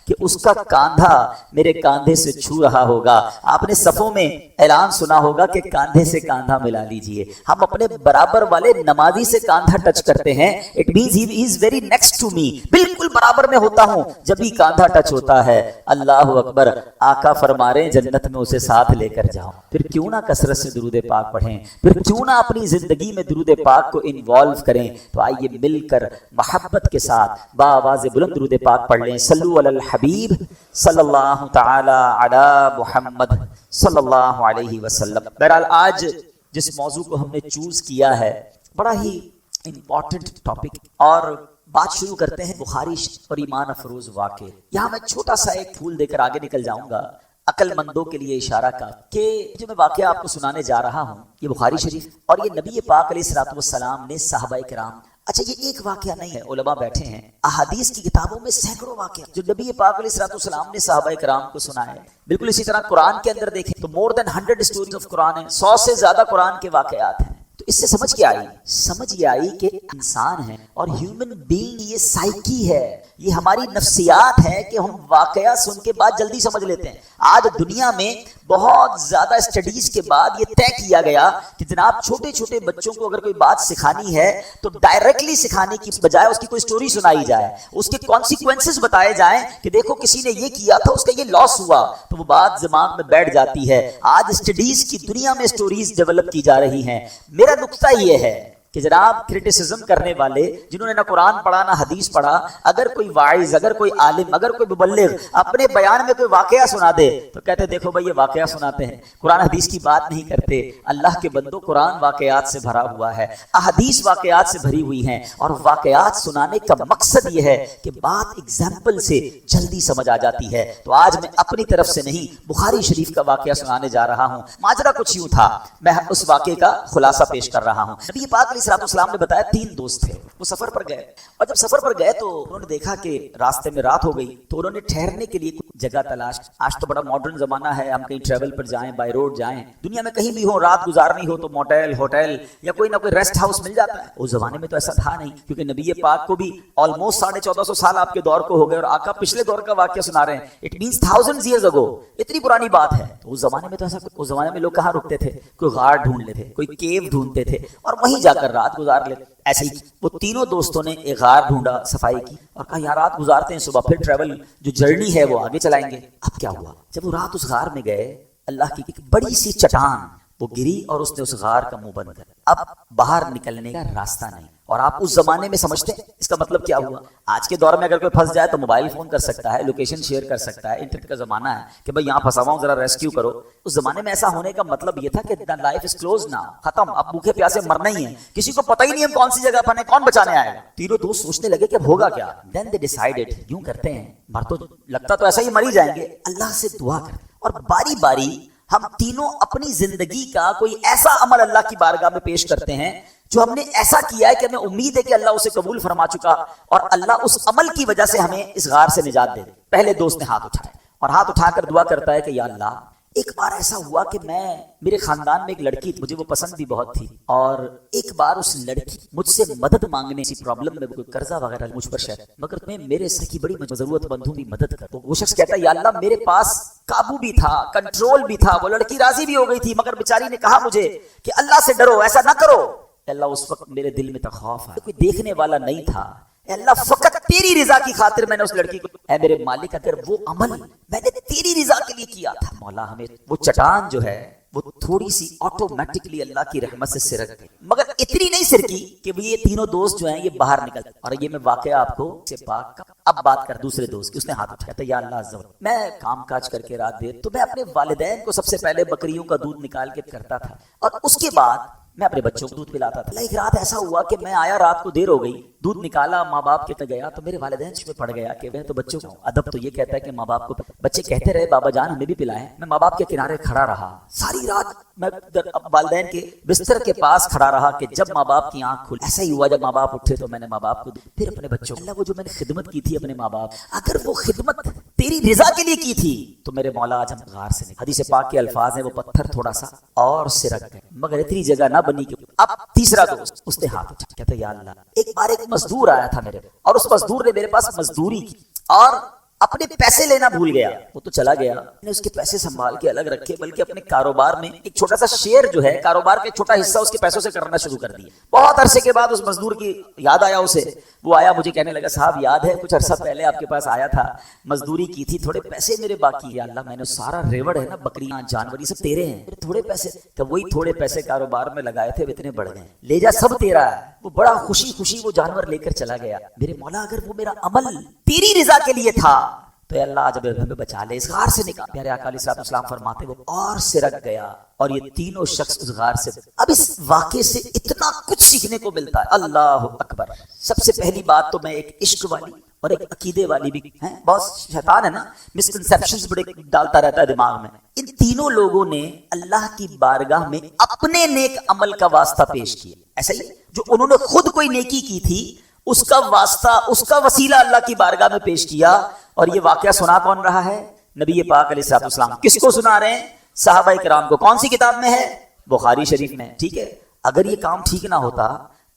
کہ اس کا کاندھا میرے کاندھے سے چھو رہا ہوگا. آپ نے صفوں میں اعلان سنا ہوگا کہ کاندھے سے کاندھا ملا لیجئے. ہم اپنے برابر والے نمازی سے کاندھا ٹچ کرتے ہیں, it means he is very next to me, بالکل برابر میں ہوتا ہوں جب ہی کاندھا ٹچ ہوتا ہے. اللہ اکبر. آقا فرما رہے جنت میں اسے ساتھ لے کر جاؤ. پھر کیوں نہ کثرت سے درود پاک پڑھیں, پھر کیوں نہ اپنی زندگی میں درود پاک کو انوالو کریں. تو آئیے مل کر محبت کے ساتھ با آواز بلند درود پاک پڑھ لیں. صلو علی الحبیب صلی اللہ تعالی علی محمد صلی اللہ علیہ وسلم. بہرحال آج جس موضوع کو ہم نے چوز کیا ہے بڑا ہی امپورٹنٹ ٹاپک, اور بات شروع کرتے ہیں بخاری اور ایمان افروز واقعے. یہاں میں چھوٹا سا ایک پھول دے کر آگے نکل جاؤں گا. عقل مندوں کے لیے اشارہ کا کہ جو میں واقعہ آپ کو سنانے جا رہا ہوں یہ بخاری شریف اور یہ نبی پاک علیہ الصلوۃ والسلام نے صحابہ کرام، اچھا یہ ایک واقعہ نہیں ہے، علماء بیٹھے ہیں احادیث کی کتابوں میں سینکڑوں واقعہ جو نبی پاک علیہ الصلوۃ والسلام نے صحابہ کرام کو سنائے. بالکل اسی طرح قرآن کے اندر دیکھیں تو مور دین 100 اسٹوریز آف قرآن ہیں، 100 سے زیادہ قرآن کے واقعات ہیں. تو اس سے سمجھ کے آئی، سمجھ یہ آئی کہ انسان ہے اور ہیومن بینگ یہ سائیکی ہے، یہ ہماری نفسیات ہے کہ ہم واقعہ سن کے بعد جلدی سمجھ لیتے ہیں. آج دنیا میں بہت زیادہ اسٹڈیز کے بعد یہ طے کیا گیا کہ جناب چھوٹے چھوٹے بچوں کو اگر کوئی بات سکھانی ہے تو ڈائریکٹلی سکھانے کی بجائے اس کی کوئی سٹوری سنائی جائے، اس کے کانسیکوینسز بتائے جائیں کہ دیکھو کسی نے یہ کیا تھا، اس کا یہ لاس ہوا، تو وہ بات دماغ میں بیٹھ جاتی ہے. آج اسٹڈیز کی دنیا میں سٹوریز ڈیولپ کی جا رہی ہیں. میرا نقطہ یہ ہے کہ جناب کرٹیسزم کرنے والے جنہوں نے نہ قرآن پڑھا نہ حدیث پڑھا، اگر کوئی واعظ، اگر کوئی عالم، اگر کوئی مبلغ اپنے بیان میں کوئی واقعہ سنا دے تو کہتے دیکھو بھائی یہ واقعہ سناتے ہیں، قرآن حدیث کی بات نہیں کرتے. اللہ کے بندو قرآن واقعات سے بھرا ہوا ہے، احادیث واقعات سے بھری ہوئی ہیں، اور واقعات سنانے کا مقصد یہ ہے کہ بات ایگزامپل سے جلدی سمجھ آ جاتی ہے. تو آج میں اپنی طرف سے نہیں بخاری شریف کا واقعہ سنانے جا رہا ہوں. ماجرا کچھ یوں تھا، میں اس واقعے کا خلاصہ پیش کر رہا ہوں. نبی پاک علیہ السلام نے بتایا 3 دوست تھے، وہ سفر پر گئے، اور جب سفر پر گئے تو انہوں نے دیکھا کہ راستے میں رات ہو گئی، تو انہوں نے ٹھہرنے کے لیے جگہ تلاش. آج تو بڑا ماڈرن زمانہ ہے، ہم کہیں ٹریول پر جائیں، بائی روڈ جائیں، دنیا میں کہیں بھی ہو، رات گزارنی ہو تو موٹیل، ہوٹل یا کوئی نہ کوئی ریسٹ ہاؤس مل جاتا ہے. اس زمانے میں تو ایسا تھا نہیں، کیونکہ نبی پاک کو بھی آلموسٹ 1450 سال آپ کے دور کو ہو گئے، اور آقا پچھلے دور کا واقعہ سنا رہے ہیں. It means thousands years ago، اتنی پرانی بات ہے. تو اس زمانے میں تو ایسا، اس زمانے میں لوگ کہاں رکتے تھے؟ کوئی غار ڈھونڈ لیتے تھے، کوئی کیو ڈھونڈتے تھے اور وہیں جا کر رات گزار لیتے. ایسے ہی وہ تینوں دوستوں نے ایک غار ڈھونڈا، صفائی کی، اور کہا یہاں رات گزارتے ہیں، صبح پھر ٹریول جو جرنی ہے وہ آگے چلائیں گے. اب کیا ہوا؟ جب وہ رات اس غار میں گئے، اللہ کی ایک بڑی سی چٹان وہ گری اور اس نے اس غار کا منہ بند کر. اب باہر نکلنے کا راستہ نہیں. اور آپ اس زمانے میں سمجھتے ہیں اس کا مطلب کیا ہوا؟ آج کے دور میں اگر کوئی پھنس جائے تو موبائل فون کر سکتا ہے، لوکیشن شیئر کر سکتا ہے، انٹرنیٹ کا زمانہ ہے کہ بھائی یہاں پھنسا ہوا ہوں ذرا ریسکیو کرو. اس زمانے میں ایسا ہونے کا مطلب یہ تھا کہ لائف از کلوز نا، ختم، اب بھوکے پیاسے مرنا ہی ہے، کسی کو پتہ ہی نہیں ہم کون سی جگہ پھنسے، کون بچانے آئے گا. تینوں دوست سوچنے لگے کہ اب ہوگا کیا. دین دے ڈیسائیڈڈ، یوں کرتے ہیں، مر تو لگتا تو ایسا ہی مر ہی جائیں گے، اللہ سے دعا کرتے اور باری باری ہم تینوں اپنی زندگی کا کوئی ایسا عمل اللہ کی بارگاہ میں پیش کرتے ہیں جو ہم نے ایسا کیا ہے کہ ہمیں امید ہے کہ اللہ اسے قبول فرما چکا، اور اللہ اس عمل کی وجہ سے ہمیں اس غار سے نجات دے دے. پہلے دوست نے ہاتھ اٹھائے اور ہاتھ اٹھا کر دعا کرتا ہے کہ یا اللہ، ایک بار ایسا ہوا کہ میرے خاندان میں ایک لڑکی تھی، مجھے وہ پسند بھی بہت تھی، اور ایک بار اس لڑکی مجھ سے مدد مانگنے کی پرابلم میں کوئی قرضہ وغیرہ مجھ پر شاید، مگر میں میرے سر کی بڑی ضرورت مند ہوں، مدد کر. وہ شخص کہتا ہے یا اللہ، میرے پاس قابو بھی تھا، کنٹرول بھی تھا، وہ لڑکی راضی بھی ہو گئی تھی، مگر بیچاری نے کہا مجھے کہ اللہ سے ڈرو، ایسا نہ کرو. اللہ اس وقت میرے دل میں خوف آیا، کوئی دیکھنے والا نہیں تھا. اے اللہ، فقط تیری رضا کی خاطر میں نے اس لڑکی کو، اے میرے مالک، اگر وہ عمل میں نے تیری رضا کے لیے کیا تھا، مولا ہمیں وہ چٹان جو ہے وہ تھوڑی سی آٹومیٹکلی اللہ کی رحمت سے سرک گئی، مگر اتنی نہیں سرکی کہ یہ تینوں دوست جو ہیں یہ باہر نکل. اور یہ میں واقعہ آپ کو سے پاک کا. اب بات کر دوسرے دوست کی. اس نے ہاتھ اٹھایا تو یا اللہ عز و جل، میں کام کاج کر کے رات دیر تو میں اپنے والدین کو سب سے پہلے بکریوں کا دودھ نکال کے کرتا تھا، اور اس کے بعد میں اپنے بچوں کو دودھ پلاتا تھا. ایک رات ایسا ہوا کہ میں آیا، رات کو دیر ہو گئی، دودھ نکالا، ماں باپ کے گیا تو میرے والدین سے پڑ گیا کہ میں تو بچوں کو، ادب تو یہ کہتا ہے کہ ماں باپ کو، بچے کہتے رہے بابا جان ہمیں بھی پلائیں. میں ماں باپ کے کنارے کھڑا رہا ساری رات، میں والدین کے بستر کے پاس کھڑا رہا کہ جب ماں باپ کی آنکھ کھلی. ایسا ہی ہوا جب ماں باپ اٹھے تو میں نے ماں باپ کو، پھر اپنے بچوں کو. اللہ، وہ جو میں نے خدمت کی تھی اپنے ماں باپ، اگر وہ خدمت تیری رضا کے لیے کی تھی تو میرے مولا آج ہم غار سے نکلے. حدیث پاک کے الفاظ ہیں، وہ پتھر تھوڑا سا اور سرک گئے، مگر اتنی جگہ نہ بنی کہ. اب تیسرا دوست، اس نے ہاتھ اٹھا، کہتا یا اللہ، ایک بار ایک مزدور آیا تھا میرے، اور اس مزدور نے میرے پاس مزدوری کی اور اپنے پیسے لینا بھول گیا. وہ تو چلا گیا، میں نے اس کے پیسے سنبھال کے الگ رکھے، بلکہ اپنے کاروبار میں ایک چھوٹا سا شیئر جو ہے، کاروبار کا ایک چھوٹا حصہ اس کے پیسوں سے کرنا شروع کر دیا. بہت عرصے کے بعد اس مزدور کی یاد آیا اسے، وہ آیا مجھے کہنے لگا صاحب یاد ہے کچھ عرصہ پہلے آپ کے پاس آیا تھا، مزدوری کی تھی، تھوڑے پیسے میرے باقی. یا اللہ، میں نے سارا ریوڑ ہے نا، بکریاں جانور یہ سب تیرے ہیں، میرے تھوڑے پیسے، تو وہی تھوڑے پیسے کاروبار میں لگائے تھے، اتنے بڑھ گئے، لے جا سب تیرا ہے. وہ بڑا خوشی وہ جانور لے کر چلا گیا. میرے مولا، اگر وہ میرا عمل تیری رضا کے لیے تھا تو اے اللہ جب ہمیں بچا لے، اس غار سے نکال. پیارے آقا علیہ الصلوۃ والسلام فرماتے وہ اور سرک گیا، اور یہ تینوں شخص اس غار سے. اب اس واقعے سے اتنا کچھ سیکھنے کو ملتا ہے، اللہ اکبر. سب سے پہلی بات تو میں ایک عشق والی اور ایک عقیدے والی بھی ہیں، بہت شیطان ہے نا، مسکنسیپشنز بڑے ڈالتا رہتا ہے دماغ میں. ان تینوں لوگوں نے اللہ کی بارگاہ میں اپنے نیک عمل کا واسطہ پیش کیا. ایسا ہی جو انہوں نے خود کوئی نیکی کی تھی اس کا واسطہ، اس کا وسیلہ اللہ کی بارگاہ میں پیش کیا. اور یہ واقعہ سنا کون رہا ہے؟ نبی پاک علیہ الصلوۃ والسلام. کس کو سنا رہے ہیں؟ صحابہ کرام کو. کون سی کتاب میں ہے؟ بخاری شریف میں. ٹھیک ہے، اگر یہ کام ٹھیک نہ ہوتا،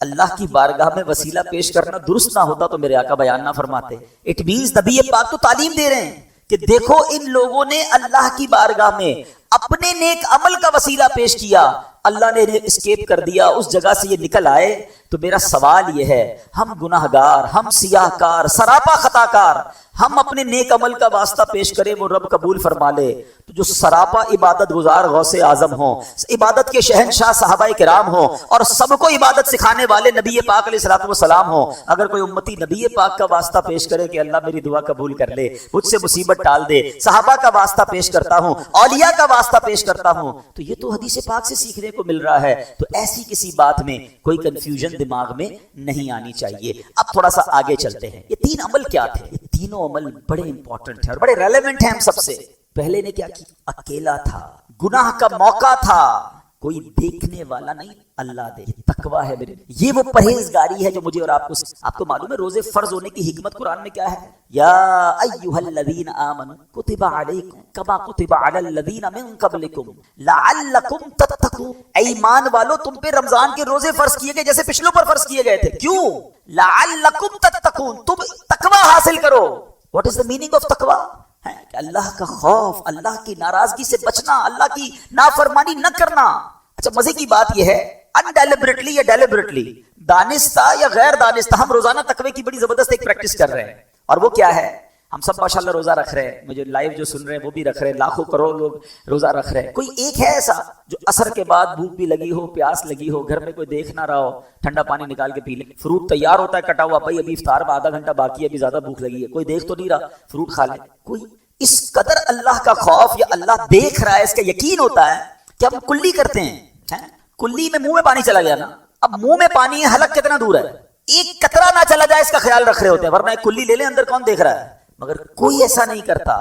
اللہ کی بارگاہ میں وسیلہ پیش کرنا درست نہ ہوتا تو میرے آقا بیان نہ فرماتے. اٹ مینز نبی پاک تو تعلیم دے رہے ہیں کہ دیکھو ان لوگوں نے اللہ کی بارگاہ میں اپنے نیک عمل کا وسیلہ پیش کیا، اللہ نے انہیں اسکیپ کر دیا، اس جگہ سے یہ نکل آئے. تو میرا سوال یہ ہے، ہم گناہ گار، ہم سیاہ کار، سراپا خطا کار، ہم اپنے نیک عمل کا واسطہ پیش کریں وہ رب قبول فرما لے. تو جو سراپا عبادت گزار غوث اعظم ہوں، عبادت کے شہنشاہ صحابہ کرام ہوں، اور سب کو عبادت سکھانے والے نبی پاک علیہ الصلوۃ والسلام ہوں، اگر کوئی امتی نبی پاک کا واسطہ پیش کرے کہ اللہ میری دعا قبول کر لے، مجھ سے مصیبت ٹال دے، صحابہ کا واسطہ پیش کرتا ہوں، اولیاء کا واسطہ پیش کرتا ہوں، تو یہ تو حدیث پاک سے سیکھنے کو مل رہا ہے. تو ایسی کسی بات میں کوئی کنفیوژن دماغ میں نہیں آنی چاہیے. اب تھوڑا سا آگے چلتے ہیں. یہ تین عمل کیا تھے؟ یہ تینوں عمل بڑے امپورٹنٹ ہیں اور بڑے ریلیونٹ ہیں ہم سب سے. پہلے نے کیا کی؟ اکیلا تھا، گناہ کا موقع تھا، کوئی دیکھنے والا نہیں، اللہ دے. تقویٰ ہے میرے، یہ وہ پرہیزگاری ہے جو مجھے اور آپ کو معلوم ہے. روزے فرض ہونے کی حکمت قرآن میں کیا ہے؟ یا ایھا الذین آمنوا کتب علیکم کما کتب علی الذین من قبلکم لعلکم تتقون. ایمان والو تم پہ رمضان کے روزے فرض کیے گئے جیسے پچھلوں پر فرض کیے گئے تھے. کیوں؟ لعلکم تتقون، تم تقویٰ حاصل کرو. What is the meaning of تقویٰ؟ کہ اللہ کا خوف، اللہ کی ناراضگی سے بچنا، اللہ کی نافرمانی نہ کرنا. اچھا مزے کی بات یہ ہے، انڈیلیبریٹلی یا ڈیلیبریٹلی، دانستہ یا غیر دانستہ، ہم روزانہ تقوی کی بڑی زبردست ایک پریکٹس کر رہے ہیں. اور وہ کیا ہے؟ ہم سب ماشاءاللہ روزہ رکھ رہے ہیں، مجھے لائیو جو سن رہے ہیں وہ بھی رکھ رہے ہیں، لاکھوں کروڑ لوگ روزہ رکھ رہے ہیں. کوئی ایک ہے ایسا جو عصر کے بعد بھوک بھی لگی ہو، پیاس لگی ہو، گھر میں کوئی دیکھ نہ رہا ہو، ٹھنڈا پانی نکال کے پی لے، فروٹ تیار ہوتا ہے کٹا ہوا، بھائی ابھی افطار میں آدھا گھنٹہ باقی ہے، ابھی زیادہ بھوک لگی ہے، کوئی دیکھ تو نہیں رہا، فروٹ کھا لے. کوئی اس قدر اللہ کا خوف یا اللہ دیکھ رہا ہے اس کا یقین ہوتا ہے کہ ہم کلی کرتے ہیں. کلی میں منہ میں پانی چلا گیا نا، اب منہ میں پانی ہے، حلق کتنا دور ہے، ایک قطرہ نہ چلا جائے اس کا خیال رکھ رہے ہوتے ہیں، ورنہ ایک کلی لے لیں اندر کون دیکھ رہا ہے. مگر کوئی ایسا نہیں کرتا،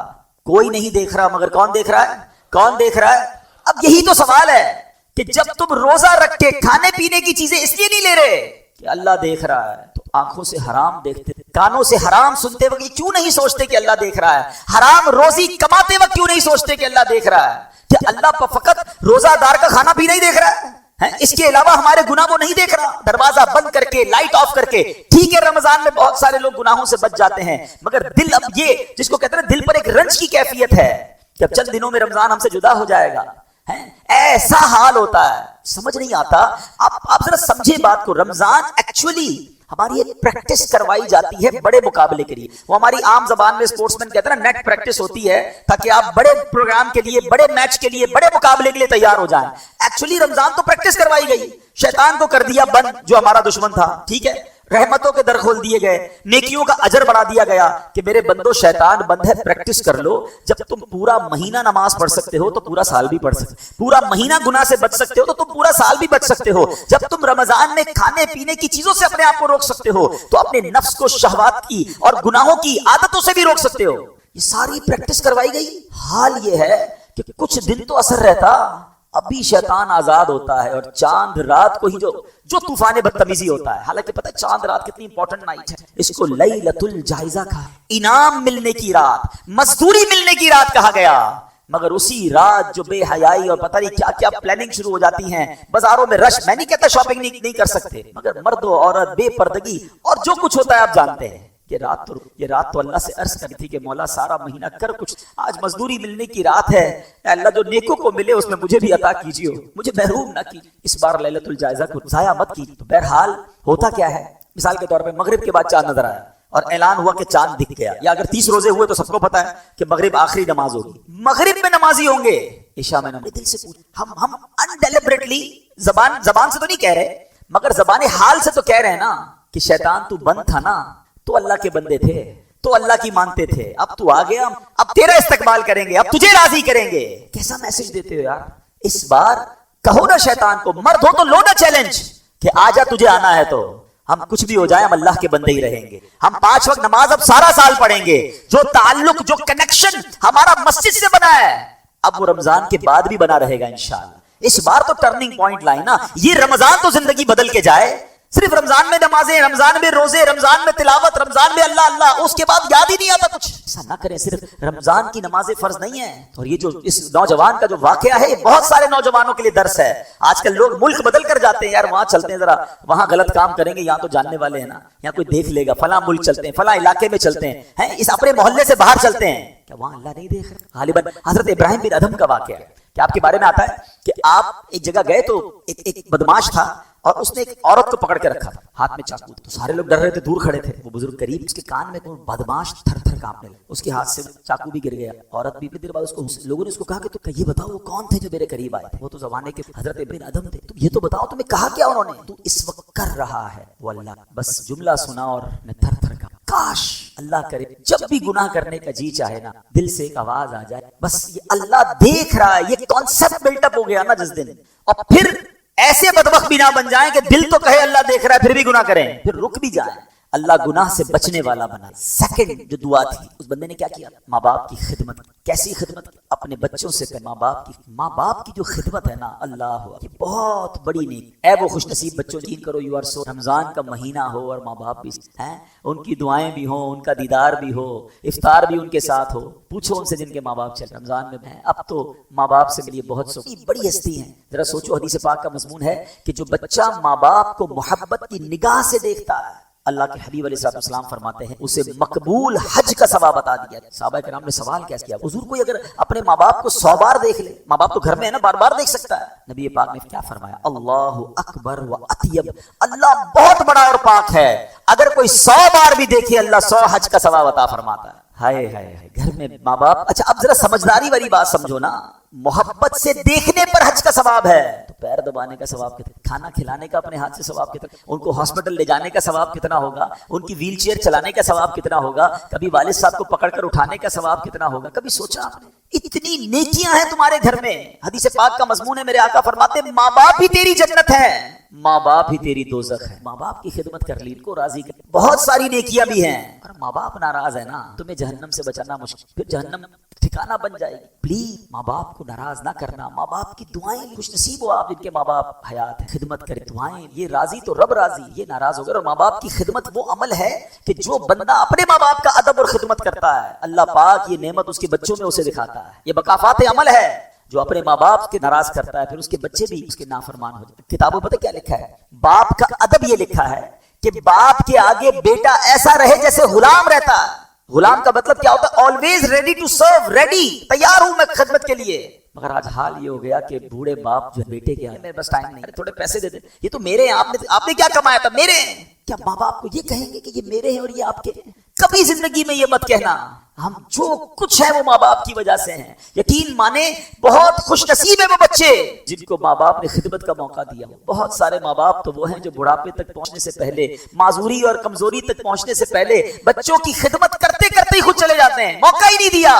کوئی نہیں دیکھ رہا، مگر کون دیکھ رہا ہے؟ کون دیکھ رہا ہے؟ اب یہی تو سوال ہے کہ جب تم روزہ رکھ کے کھانے پینے کی چیزیں اس لیے نہیں لے رہے کہ اللہ دیکھ رہا ہے، تو آنکھوں سے حرام دیکھتے، کانوں سے حرام سنتے وقت کیوں نہیں سوچتے کہ اللہ دیکھ رہا ہے؟ حرام روزی کماتے وقت کیوں نہیں سوچتے کہ اللہ دیکھ رہا ہے؟ کہ اللہ فقط روزہ دار کا کھانا بھی نہیں دیکھ رہا ہے، اس کے علاوہ ہمارے گناہ وہ نہیں دیکھ رہا؟ دروازہ بند کر کے، لائٹ آف کر کے. ٹھیک ہے رمضان میں بہت سارے لوگ گناہوں سے بچ جاتے ہیں، مگر دل، اب یہ جس کو کہتے ہیں دل پر ایک رنج کی کیفیت ہے کہ اب چند دنوں میں رمضان ہم سے جدا ہو جائے گا، ایسا حال ہوتا ہے. سمجھ نہیں آتا. آپ ذرا سمجھے بات کو. رمضان ایکچولی ہماری ایک پریکٹس کروائی جاتی ہے بڑے مقابلے کے لیے. وہ ہماری عام زبان میں اسپورٹس مین کہتے ہیں نا، نیٹ پریکٹس ہوتی ہے تاکہ آپ بڑے پروگرام کے لیے، بڑے میچ کے لیے، بڑے مقابلے کے لیے تیار ہو جائیں. ایکچولی رمضان تو پریکٹس کروائی گئی. شیطان کو کر دیا بند جو ہمارا دشمن تھا، ٹھیک ہے، رحمتوں کے در کھول دیے گئے، نیکیوں کا اجر بڑھا دیا گیا کہ میرے بندو شیطان بند ہے، پریکٹس کر لو. جب تم پورا مہینہ نماز پڑھ سکتے ہو تو پورا سال بھی پڑھ سکتے ہو، پورا مہینہ گناہ سے بچ سکتے ہو تو تم پورا سال بھی بچ سکتے ہو. جب تم رمضان میں کھانے پینے کی چیزوں سے اپنے آپ کو روک سکتے ہو تو اپنے نفس کو شہوات کی اور گناہوں کی عادتوں سے بھی روک سکتے ہو. یہ ساری پریکٹس کروائی گئی. حال یہ ہے کہ کچھ دن تو اثر رہتا، ابھی شیطان آزاد ہوتا ہے اور چاند رات کو ہی جو طوفان بدتمیزی ہوتا ہے. حالانکہ پتہ ہے چاند رات کتنی امپورٹنٹ نائٹ ہے، اس کو لیلۃ الجائزہ کہا، انعام ملنے کی رات، مزدوری ملنے کی رات کہا گیا. مگر اسی رات جو بے حیائی اور پتہ نہیں کیا کیا پلاننگ شروع ہو جاتی ہیں، بازاروں میں رش، میں نہیں کہتا شاپنگ نہیں کر سکتے، مگر مرد و عورت، بے پردگی اور جو کچھ ہوتا ہے آپ جانتے ہیں. یہ رات تو اللہ سے عرض کری تھی کہ مولا سارا مہینہ کر کچھ، آج مزدوری ملنے کی رات ہے، اے اللہ جو نیکوں کو ملے اس میں مجھے بھی عطا کیجیے، مجھے محروم نہ کیجیے، اس بار لیلۃ الجائزہ کو ضائع مت کیجیے. تو بہرحال ہوتا کیا ہے، مثال کے طور پہ مغرب کے بعد چاند نظر آیا اور اعلان ہوا کہ چاند دکھ گیا، یا اگر 30 روزے ہوئے تو سب کو پتا ہے کہ مغرب آخری نماز ہوگی، مغرب میں نمازی ہوں گے، عشاء میں نماز. دل سے پوچھ، ہم انڈیلیبریٹلی زبان سے تو نہیں کہہ رہے، مگر زبان حال سے تو کہہ رہے ہیں نا کہ شیطان تو بند تھا نا، تو اللہ کے بندے تھے، تو اللہ کی مانتے تھے، اب تو آ گیا، اب تیرا استقبال کریں گے، اب تجھے راضی کریں گے. کیسا میسج دیتے ہو یار. اس بار کہو نا شیطان کو، مرد ہو تو لو نا چیلنج کہ آجا تجھے آنا ہے تو، ہم کچھ بھی ہو جائے ہم اللہ کے بندے ہی رہیں گے. ہم 5 وقت نماز اب سارا سال پڑھیں گے. جو تعلق جو کنیکشن ہمارا مسجد سے بنا ہے اب وہ رمضان کے بعد بھی بنا رہے گا انشاءاللہ. اس بار تو ٹرننگ پوائنٹ لائے نا, یہ رمضان تو زندگی بدل کے جائے. صرف رمضان میں نمازیں, رمضان میں روزے, رمضان میں تلاوت, رمضان میں اللہ اللہ, اس کے بعد یاد ہی نہیں آتا کچھ. ایسا نہ کریں, صرف رمضان کی نمازیں فرض نہیں ہیں. اور یہ جو اس نوجوان کا جو واقعہ ہے یہ بہت سارے نوجوانوں کے لیے درس ہے. آج کل لوگ ملک بدل کر جاتے ہیں, یار وہاں چلتے ہیں ذرا, وہاں غلط کام کریں گے, یہاں تو جاننے والے ہیں نا, یہاں کوئی دیکھ لے گا, فلاں ملک چلتے ہیں, فلاں علاقے میں چلتے ہیں, اس اپنے محلے سے باہر چلتے ہیں. کیا وہاں اللہ نہیں دیکھ رہا؟ غالباً حضرت ابراہیم بن ادھم کا واقعہ ہے کہ آپ کے بارے میں آتا ہے کہ آپ ایک جگہ گئے تو ایک بدماش تھا اور اس نے ایک عورت کو پکڑ کے رکھا تھا, ہاتھ میں چاقو. تو سارے لوگ ڈر رہے تھے, دور کھڑے تھے. وہ بزرگ قریب, اس کے کان میں کوئی بدماش تھر تھر کانپنے لگا, اس کے ہاتھ سے چاقو بھی گر گیا. عورت بھی دیر بعد اس کو, لوگوں نے اس کو کہا کہ تو یہ بتاؤ وہ کون تھے جو میرے قریب آئے تھے؟ وہ تو زمانے کے حضرت ابن ادم تھے. تو یہ تو بتاؤ تمہیں کہا کیا انہوں نے؟ تو اس وقت کر رہا ہے وہ اللہ, بس جملہ سنا اور میں تھر تھر کانپا. کاش اللہ کرے جب بھی گناہ کرنے کا جی چاہے نا, دل سے ایک آواز آ جائے, بس یہ اللہ دیکھ رہا ہے. یہ کانسیپٹ بلٹ اپ ہو گیا نا جس دن, اور پھر ایسے بدبخت بھی نہ بن جائیں کہ دل تو کہے اللہ دیکھ رہا ہے پھر بھی گناہ کریں, پھر رک بھی جائیں. اللہ گناہ سے بچنے والا بنا. سیکنڈ جو دعا تھی اس بندے نے کیا کیا؟ ماں باپ کی خدمت. کیسی خدمت؟ اپنے بچوں سے ماں باپ کی جو خدمت ہے نا, اللہ یہ بہت بڑی نیک. اے وہ خوش نصیب بچوں, یقین کرو یو آر سو, رمضان کا مہینہ ہو اور ماں باپ بھی ہیں, ان کی دعائیں بھی ہوں, ان کا دیدار بھی ہو, افطار بھی ان کے ساتھ ہو. پوچھو ان سے جن کے ماں باپ چل رمضان میں ہیں, اب تو ماں باپ سے ملیے, بہت بڑی ہستی ہیں. ذرا سوچو, حدیث پاک کا مضمون ہے کہ جو بچہ ماں باپ کو محبت کی نگاہ سے دیکھتا ہے, اللہ کے حبیب علیہ السلام فرماتے ہیں اسے مقبول حج کا ثواب عطا دیا. صحابہ کرام نے سوال کیا کیا, حضور کوئی اگر اپنے ماں باپ کو 100 بار دیکھ لے, ماں باپ تو گھر میں ہے نا, بار بار دیکھ سکتا ہے. نبی پاک نے کیا فرمایا؟ اللہ اکبر و اطیب, اللہ بہت بڑا اور پاک ہے, اگر کوئی 100 بار بھی دیکھے اللہ 100 حج کا ثواب عطا فرماتا ہے. ہائے ہائے, گھر میں ماں باپ. اچھا اب ذرا سمجھداری والی بات سمجھو نا, محبت سے دیکھنے پر حج کا ثواب ہے, تو پیر دبانے کا ثواب کتنا, کھانا کھلانے کا اپنے ہاتھ سے ثواب کتنا, ان کو ہاسپٹل لے جانے کا ثواب کتنا ہوگا, ان کی ویل چیئر چلانے کا ثواب کتنا ہوگا, کبھی والد صاحب کو پکڑ کر اٹھانے کا ثواب کتنا ہوگا. کبھی سوچا آپ نے؟ اتنی نیکیاں ہیں تمہارے گھر میں. حدیث پاک کا مضمون ہے, میرے آقا فرماتے ہیں ماں باپ ہی تیری جنت ہے, ماں باپ ہی تیری دوزخ ہے. ماں باپ کی خدمت کر لی, ان کو راضی کر. بہت ساری نیکیاں بھی ہیں, اور ماں باپ ناراض ہے نا, تمہیں جہنم سے بچانا مشکل, پھر جہنم ٹھکانہ بن جائے گی. پلیز ماں باپ کو ناراض نہ کرنا. ماں باپ کی دعائیں, خوش نصیب ہو آپ جن کے ماں باپ حیات ہیں, خدمت کرے. دعائیں, یہ راضی تو رب راضی, یہ ناراض ہو گئے. اور ماں باپ کی خدمت وہ عمل ہے کہ جو بندہ اپنے ماں باپ کا ادب اور خدمت کرتا ہے, اللہ پاک یہ نعمت اس کے بچوں میں اسے دکھاتا ہے. یہ بکافات عمل ہے. جو اپنے ماں باپ کے ناراض کرتا ہے پھر اس کے بچے بھی اس کے نافرمان ہو جاتے. کتابوں پتہ کیا لکھا ہے؟ باپ کا ادب یہ لکھا ہے کہ باپ کے آگے بیٹا ایسا رہے جیسے غلام رہتا ہے. غلام کا مطلب کیا ہوتا ہے؟ Always ready to serve, ready, تیار ہوں میں خدمت کے لیے. مگر آج حال یہ ہو گیا کہ بوڑھے باپ جو بیٹے کے میرے بس ٹائم نہیں, تھوڑے پیسے دے دے, یہ تو میرے ہیں, آپ نے کیا کمایا تھا, میرے ہیں. کیا ماں باپ کو یہ کہیں گے کہ یہ میرے ہیں اور یہ آپ کے ہیں؟ کبھی زندگی میں یہ مت کہنا. ہم جو کچھ ہے وہ ماں باپ کی وجہ سے ہیں. یقین مانے بہت خوش نصیب ہے وہ بچے جن کو ماں باپ نے خدمت کا موقع دیا. بہت سارے ماں باپ تو وہ ہیں جو بڑھاپے تک پہنچنے سے پہلے, معذوری اور کمزوری تک پہنچنے سے پہلے بچوں کی خدمت کرتے کرتے ہی خود چلے جاتے ہیں, موقع ہی نہیں دیا.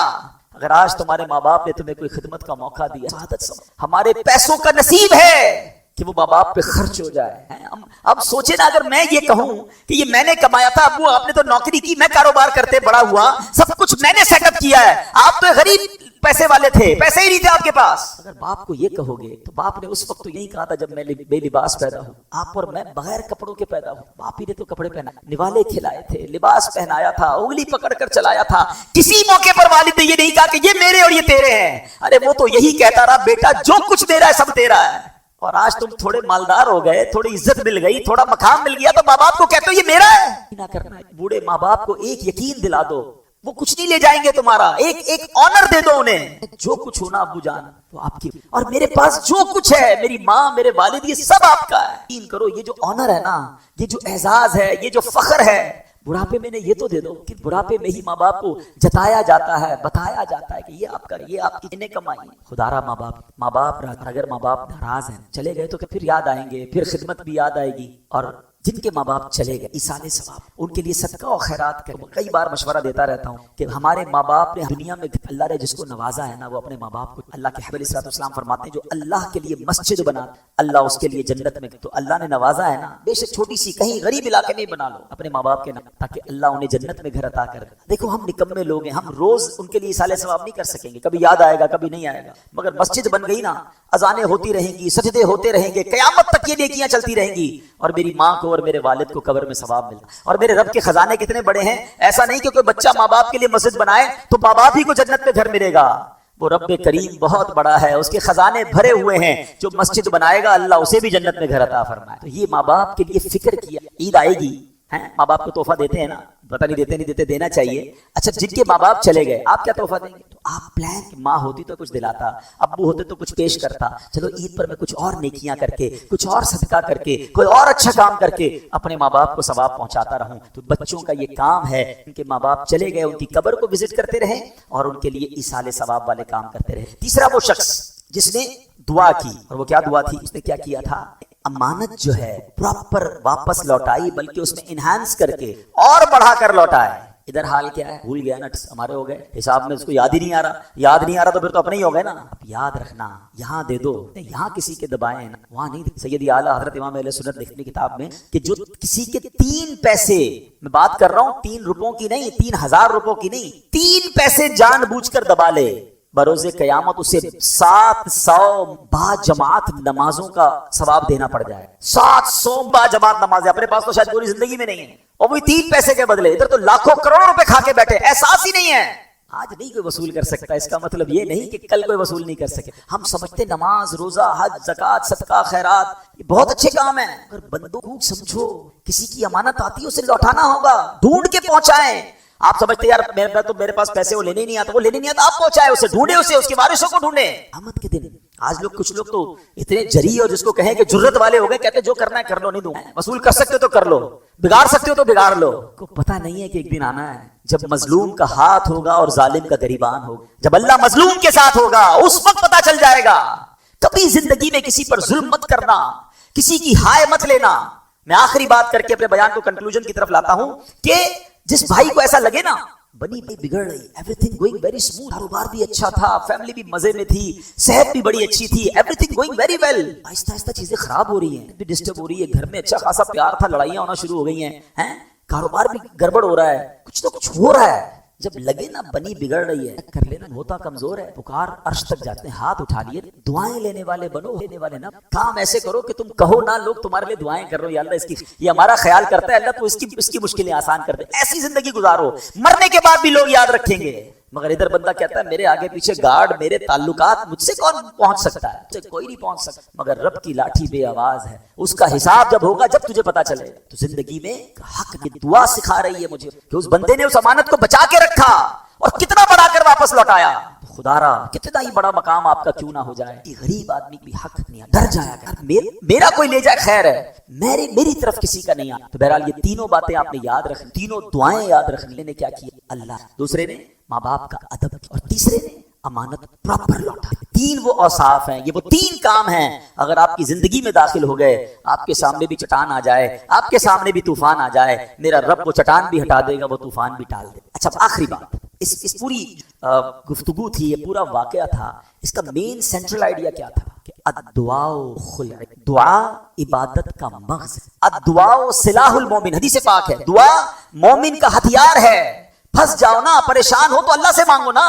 اگر آج تمہارے ماں باپ نے تمہیں کوئی خدمت کا موقع دیا, سعادت سمجھ. ہمارے پیسوں کا نصیب ہے کہ وہ ماں باپ پہ خرچ ہو جائے. اب سوچے نا, اگر میں یہ کہوں کہ یہ میں نے کمایا تھا, ابو آپ نے تو نوکری کی, میں کاروبار کرتے بڑا ہوا, سب کچھ میں نے سیٹ اپ کیا ہے, آپ تو غریب پیسے والے تھے, پیسے ہی نہیں تھے آپ کے پاس. اگر باپ کو یہ کہو گے تو باپ نے اس وقت تو یہی کہا تھا جب میں بے لباس پیدا ہوں, آپ اور میں بغیر کپڑوں کے پیدا ہوں. باپ ہی نے تو کپڑے پہنا, نوالے کھلائے تھے, لباس پہنایا تھا, انگلی پکڑ کر چلایا تھا. کسی موقع پر والد نے یہ نہیں کہا کہ یہ میرے اور یہ تیرے ہیں. ارے وہ تو یہی کہتا رہا, بیٹا جو کچھ میرا ہے سب تیرا ہے. اور آج تم تھوڑے مالدار ہو گئے, تھوڑی عزت مل گئی, تھوڑا مقام مل گیا, تو ماں باپ کو کہتے ہو یہ میرا ہے. نہ کرنا. بوڑھے ماں باپ کو ایک یقین دلا دو, وہ کچھ نہیں لے جائیں گے تمہارا, ایک آنر دے دو انہیں. جو کچھ ہونا ابو جان وہ آپ کی, اور میرے پاس جو کچھ ہے, میری ماں, میرے والد, یہ سب آپ کا ہے. یقین کرو, یہ جو آنر ہے نا, یہ جو اعزاز ہے, یہ جو فخر ہے, بڑھاپے میں نے یہ تو دے دو کہ بڑھاپے میں ہی ماں باپ کو جتایا جاتا ہے, بتایا جاتا ہے کہ یہ آپ کا, یہ آپ کی نے کمائی. خدا را ماں باپ اگر ماں باپ ناراض ہیں, چلے گئے تو پھر یاد آئیں گے, پھر خدمت بھی یاد آئے گی. اور جن کے ماں باپ چلے گئے ایصال ثواب، ان کے لیے صدقہ و خیرات کرو۔ کئی بار مشورہ دیتا رہتا ہوں کہ ہمارے ماں باپ نے دنیا میں اللہ نے جس کو نوازا ہے نا، وہ اپنے ماں باپ کو، اللہ کے حبیب علیہ الصلوۃ والسلام فرماتے ہیں جو اللہ کے لیے مسجد بنا اللہ اس کے لیے جنت میں، تو اللہ نے نوازا ہے نا، بے شک چھوٹی سی کہیں غریب علاقے میں بنا لو اپنے ماں باپ کے نام، تاکہ اللہ انہیں جنت میں گھر عطا کر دے۔ دیکھو ہم نکمے لوگ ہیں، ہم روز ان کے لیے ایصال ثواب نہیں کر سکیں گے، کبھی یاد آئے گا کبھی نہیں آئے گا، مگر مسجد بن گئی نا، اذانیں ہوتی رہیں گی، سجدے ہوتے رہیں گے، قیامت تک یہ نیکیاں چلتی رہیں گی، اور میری ماں کو اور میرے والد کو قبر میں ثواب ملتا۔ اور میرے رب کے خزانے کتنے بڑے ہیں، ایسا نہیں کہ کوئی بچہ ماں باپ کے لیے مسجد بنائے تو ماں باپ ہی کو جنت میں گھر ملے گا، وہ رب کریم بہت بڑا ہے، اس کے خزانے بھرے ہوئے ہیں، جو مسجد بنائے گا اللہ اسے بھی جنت میں گھر عطا فرمائے۔ تو یہ ماں باپ کے لیے فکر کیا، عید آئے گی، ماں باپ کو تحفہ دیتے ہیں نا، پتہ نہیں دیتے دینا چاہیے۔ اچھا جن کے ماں باپ چلے گئے آپ کیا تحفہ دیں گے؟ تو آپ پلان، ماں ہوتی تو کچھ دلاتا، ابو ہوتے تو کچھ پیش کرتا، چلو عید پر میں کچھ اور نیکیاں کر کے، کچھ اور صدقہ کر کے، کوئی اور اچھا کام کر کے اپنے ماں باپ کو ثواب پہنچاتا رہوں۔ تو بچوں کا یہ کام ہے، ان کے ماں باپ چلے گئے ان کی قبر کو وزٹ کرتے رہیں اور ان کے لیے ایصال ثواب والے کام کرتے رہے۔ تیسرا وہ شخص جس نے دعا کی، اور وہ کیا دعا تھی، اس نے کیا کیا تھا، امانت جو ہے پراپر واپس لوٹائی، بلکہ اس میں انہانس کر کے اور بڑھا کر لوٹائے۔ ادھر حال کیا ہے، بھول گیا نا، ہمارے ہو گئے حساب میں، اس کو یاد ہی نہیں آ رہا، یاد نہیں آ رہا تو پھر تو اپنے ہی ہو گئے نا۔ اب یاد رکھنا، یہاں دے دو، یہاں کسی کے دبائیں نا، وہاں نہیں۔ سیدی اعلیٰ حضرت امام اہل سنت لکھنے کتاب میں کہ جو کسی کے 3 پیسے، میں بات کر رہا ہوں 3 روپوں کی نہیں، 3000 روپوں کی نہیں، 3 پیسے جان بوجھ کر دبا لے، بروز قیامت اسے 700 با جماعت نمازوں کا ثواب دینا پڑ جائے۔ 700 با جماعت نمازیں اپنے پاس تو شاید پوری زندگی میں نہیں ہے، اور وہی 3 پیسے کے بدلے، ادھر تو لاکھوں کروڑوں روپے کھا کے بیٹھے، احساس ہی نہیں ہے۔ آج نہیں کوئی وصول کر سکتا، اس کا مطلب یہ نہیں کہ کل کوئی وصول نہیں کر سکے۔ ہم سمجھتے نماز، روزہ، حج، زکوٰۃ، صدقہ، خیرات یہ بہت اچھے کام ہیں، اگر بندوں کو سمجھو، کسی کی امانت آتی ہے اسے لوٹانا ہوگا، ڈھونڈ کے پہنچائیں۔ آپ سمجھتے یار میرے پاس پیسے وہ لینے نہیں آتا، وہ لینے نہیں آتا، آپ پہنچائے اسے، ڈھونڈے اسے، اس کے وارثوں کو ڈھونڈے۔ قیامت کے دن آج کچھ لوگ تو اتنے جری اور جس کو کہیں کہ جرت والے ہو گئے، کہتے جو کرنا ہے کر لو، نہیں دوں، وصول کر سکتے ہو تو کر لو، بگاڑ سکتے ہو تو بگاڑ لو۔ کو پتہ نہیں ہے کہ ایک دن آنا ہے جب مظلوم کا ہاتھ ہوگا اور ظالم کا گریبان ہوگا، جب اللہ مظلوم کے ساتھ ہوگا اس وقت پتہ چل جائے گا۔ کبھی زندگی میں کسی پر ظلم مت کرنا، کسی کی ہائے مت لینا۔ میں آخری بات کر کے اپنے بیان کو کنکلوژن کی طرف لاتا ہوں کہ جس بھائی کو ایسا لگے نا بنی بھائی بگڑ رہی، every thing going very smooth, کاروبار بھی اچھا تھا، فیملی بھی مزے میں تھی، صحت بھی بڑی اچھی تھی، everything going very well, آہستہ آہستہ چیزیں خراب ہو رہی ہیں، بھی ڈسٹرب ہو رہی ہے، گھر میں اچھا خاصا پیار تھا، لڑائیاں ہونا شروع ہو گئی ہیں، کاروبار بھی گڑبڑ ہو رہا ہے، کچھ تو کچھ ہو رہا ہے۔ جب لگے نا بنی بگڑ رہی ہے، کر لینا، ہوتا کمزور ہے، پکار عرش تک جاتے ہیں، ہاتھ اٹھا لیے، دعائیں لینے والے بنو، لینے والے نہ، کام ایسے کرو کہ تم کہو نا، لوگ تمہارے لیے دعائیں کر رہے ہو، یا اللہ اس کی، یہ ہمارا خیال کرتا ہے، اللہ تو اس کی مشکلیں آسان کر دے، ایسی زندگی گزارو، مرنے کے بعد بھی لوگ یاد رکھیں گے۔ مگر ادھر بندہ کہتا ہے میرے آگے پیچھے گارڈ، میرے تعلقات، مجھ سے کون پہنچ سکتا ہے، مجھ سے کوئی نہیں پہنچ سکتا، مگر رب کی لاٹھی بے آواز ہے، اس کا حساب جب ہوگا، جب تجھے پتا چلے تو زندگی میں حق کی دعا سکھا رہی ہے مجھے کہ اس بندے نے اس امانت کو بچا کے رکھا اور کتنا بڑا کر واپس لوٹایا۔ خدا را کتنا ہی بڑا مقام آپ کا کیوں نہ ہو جائے، یہ غریب آدمی بھی حق نہیں، ڈر جایا کہ میرا کوئی لے جائے خیر ہے، میری طرف کسی کا نہیں آتا۔ تو بہرحال یہ تینوں باتیں آپ نے یاد رکھیں، تینوں دعائیں یاد رکھنے نے کیا کیا، اللہ، دوسرے نے ماں باپ کا ادب، اور تیسرے نے امانت پراپر لوٹا۔ 3 وہ اوصاف ہیں، یہ وہ 3 کام ہیں، اگر آپ کی زندگی میں داخل ہو گئے، آپ کے سامنے بھی چٹان آ جائے، آپ کے سامنے بھی طوفان آ جائے، میرا رب وہ چٹان بھی ہٹا دے گا، وہ طوفان بھی ٹال دے۔ اچھا آخری بات، اس پوری گفتگو تھی، یہ پورا واقعہ تھا، اس کا مین سینٹرل آئیڈیا کیا تھا کہ الدعاء خلع، دعا عبادت کا مغز، الدعاء سلاح المومن، حدیث پاک ہے، دعا مومن کا ہتھیار ہے۔ پھنس جاؤ نا، پریشان ہو تو اللہ سے مانگو نا۔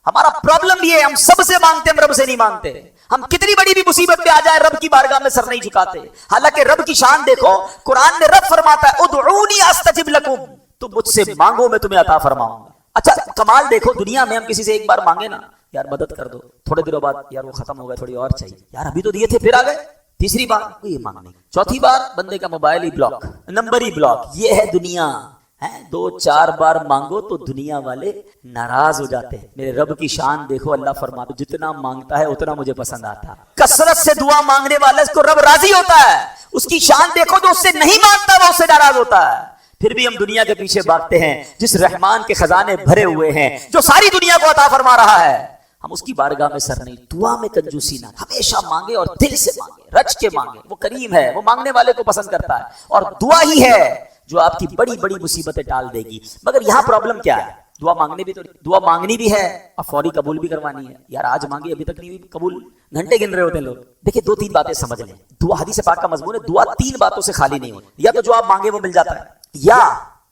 ہمارا پرابلم یہ ہے، ہم سب سے مانگتے، ہم رب سے نہیں مانگتے۔ ہم کتنی بڑی بھی مصیبت پہ آ جائے رب کی بارگاہ میں سر نہیں جھکاتے، حالانکہ رب کی شان دیکھو، قرآن میں رب فرماتا ہے ادعونی استجب لکم، تم مجھ سے مانگو میں تمہیں عطا فرماؤں گا۔ اچھا کمال دیکھو، دنیا میں ہم کسی سے ایک بار مانگے نا، یار مدد کر دو، تھوڑے دنوں بعد یار وہ ختم ہو گئے، تھوڑی اور چاہیے، یار ابھی تو دیے تھے پھر آ گئے، تیسری بار یہ مانگنے، چوتھی بار بندے کا موبائل ہی بلاک، نمبر ہی بلاک۔ یہ ہے دنیا، 2-4 بار مانگو تو دنیا والے ناراض ہو جاتے ہیں۔ میرے رب کی شان دیکھو، اللہ فرماتا ہے جتنا مانگتا ہے اتنا مجھے پسند آتا ہے۔ کثرت سے دعا مانگنے والے اس کو رب راضی ہوتا ہے، اس کی شان دیکھو، جو اس سے نہیں مانگتا وہ اس سے ناراض ہوتا ہے۔ پھر بھی ہم دنیا کے پیچھے بھاگتے ہیں جس رحمان کے خزانے بھرے ہوئے ہیں، جو ساری دنیا کو عطا فرما رہا ہے۔ ہم اس کی بارگاہ میں سر نہیں. دعا میں کنجوسی نہ, ہمیشہ مانگے اور دل سے مانگے, رچ کے مانگے. وہ کریم ہے, وہ مانگنے والے کو پسند کرتا ہے, اور دعا ہی ہے جو آپ کی بڑی بڑی مصیبتیں ٹال دے گی. مگر یہاں پرابلم کیا ہے, دعا مانگنی بھی ہے اور فوری قبول بھی کروانی ہے. یار آج مانگی ابھی تک نہیں ہوئی قبول, گھنٹے گن رہے ہوتے ہیں لوگ. دیکھیں 2-3 باتیں سمجھ لیں. دعا حدیث پاک کا مضمون ہے, دعا 3 باتوں سے خالی نہیں ہوتی. یا تو جو آپ مانگے وہ مل جاتا ہے, یا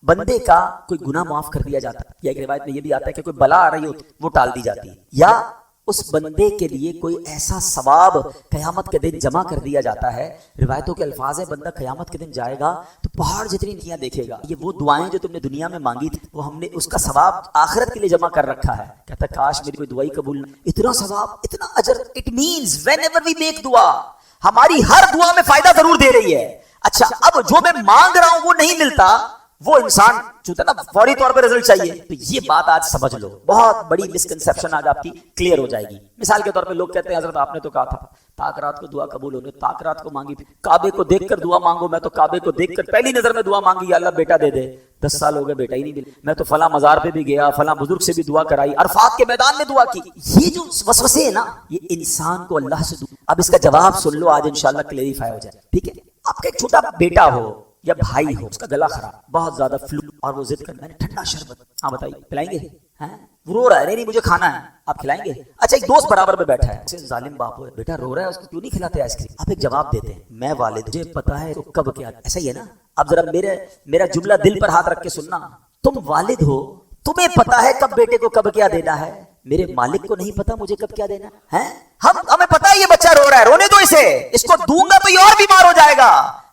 بندے کا کوئی گناہ معاف کر دیا جاتا ہے, یا ایک روایت میں یہ بھی آتا ہے کہ کوئی بلا آ رہی ہو وہ ٹال دی جاتی ہے, یا اس بندے کے لیے کوئی ایسا ثواب قیامت کے دن جمع کر دیا جاتا ہے. روایتوں کے الفاظ ہیں, بندہ قیامت کے دن جائے گا تو پہاڑ جتنی نیکیاں دیکھے گا. یہ وہ دعائیں جو تم نے دنیا میں مانگی تھی وہ ہم نے اس کا ثواب آخرت کے لیے جمع کر رکھا ہے. کہتا کاش میری کوئی دعائی قبول نہ. اتنا ثواب, اتنا اجر. It means whenever we make دعا, ہماری ہر دعا میں فائدہ ضرور دے رہی ہے. اچھا اب جو میں مانگ رہا ہوں وہ نہیں ملتا, وہ انسان چونکہ نا فوری طور پہ رزلٹ چاہیے. تو یہ بات آج سمجھ لو, بہت بڑی مسکنسیپشن آج آپ کی کلیئر ہو جائے گی. مثال کے طور پہ لوگ کہتے ہیں حضرت آپ نے تو کہا تھا تاکرات کو دعا قبول ہونے, تاکرات کو مانگی تھی, کعبے کو دیکھ کر دعا مانگو. میں تو کعبے کو دیکھ کر پہلی نظر میں دعا مانگی, یا اللہ بیٹا دے دے, 10 سال ہو گئے بیٹا ہی نہیں ملا. میں تو فلاں مزار پہ بھی گیا, فلاں بزرگ سے بھی دعا کرائی, عرفات کے میدان میں دعا کی. یہ جو وسوسے ہیں نا, یہ انسان کو اللہ سے دعا. اب اس کا جواب سن لو, آج انشاءاللہ کلیریفائی ہو جائے. ٹھیک ہے, آپ کا ایک چھوٹا بیٹا ہو یا بھائی ہو, اس کا گلا خراب, بہت زیادہ فلو, اور وہ ضد کر میں نے ٹھنڈا شربت, ہاں بتائیے پلائیں گے؟ وہ رو رہا ہے, نہیں مجھے کھانا ہے, آپ کھلائیں گے؟ اچھا ایک دوست برابر میں بیٹھا ہے, ظالم باپ ہو, بیٹا رو رہا ہے اس کو کیوں نہیں کھلاتے آئس کریم؟ آپ ایک جواب دیتے ہیں, میں والد, مجھے پتا ہے تو کب کیا. ایسا ہی ہے نا. اب ذرا میرا جملہ دل پر ہاتھ رکھ کے سننا. تم والد ہو, تمہیں پتا ہے کب بیٹے کو کب کیا دینا ہے. میرے مالک کو نہیں پتا مجھے کب کیا دینا ہے. ہمیں پتا ہے یہ بچہ رو رہا ہے, رونے دو اسے, اس کو دوں گا تو یہ اور بیمار ہو جائے گا.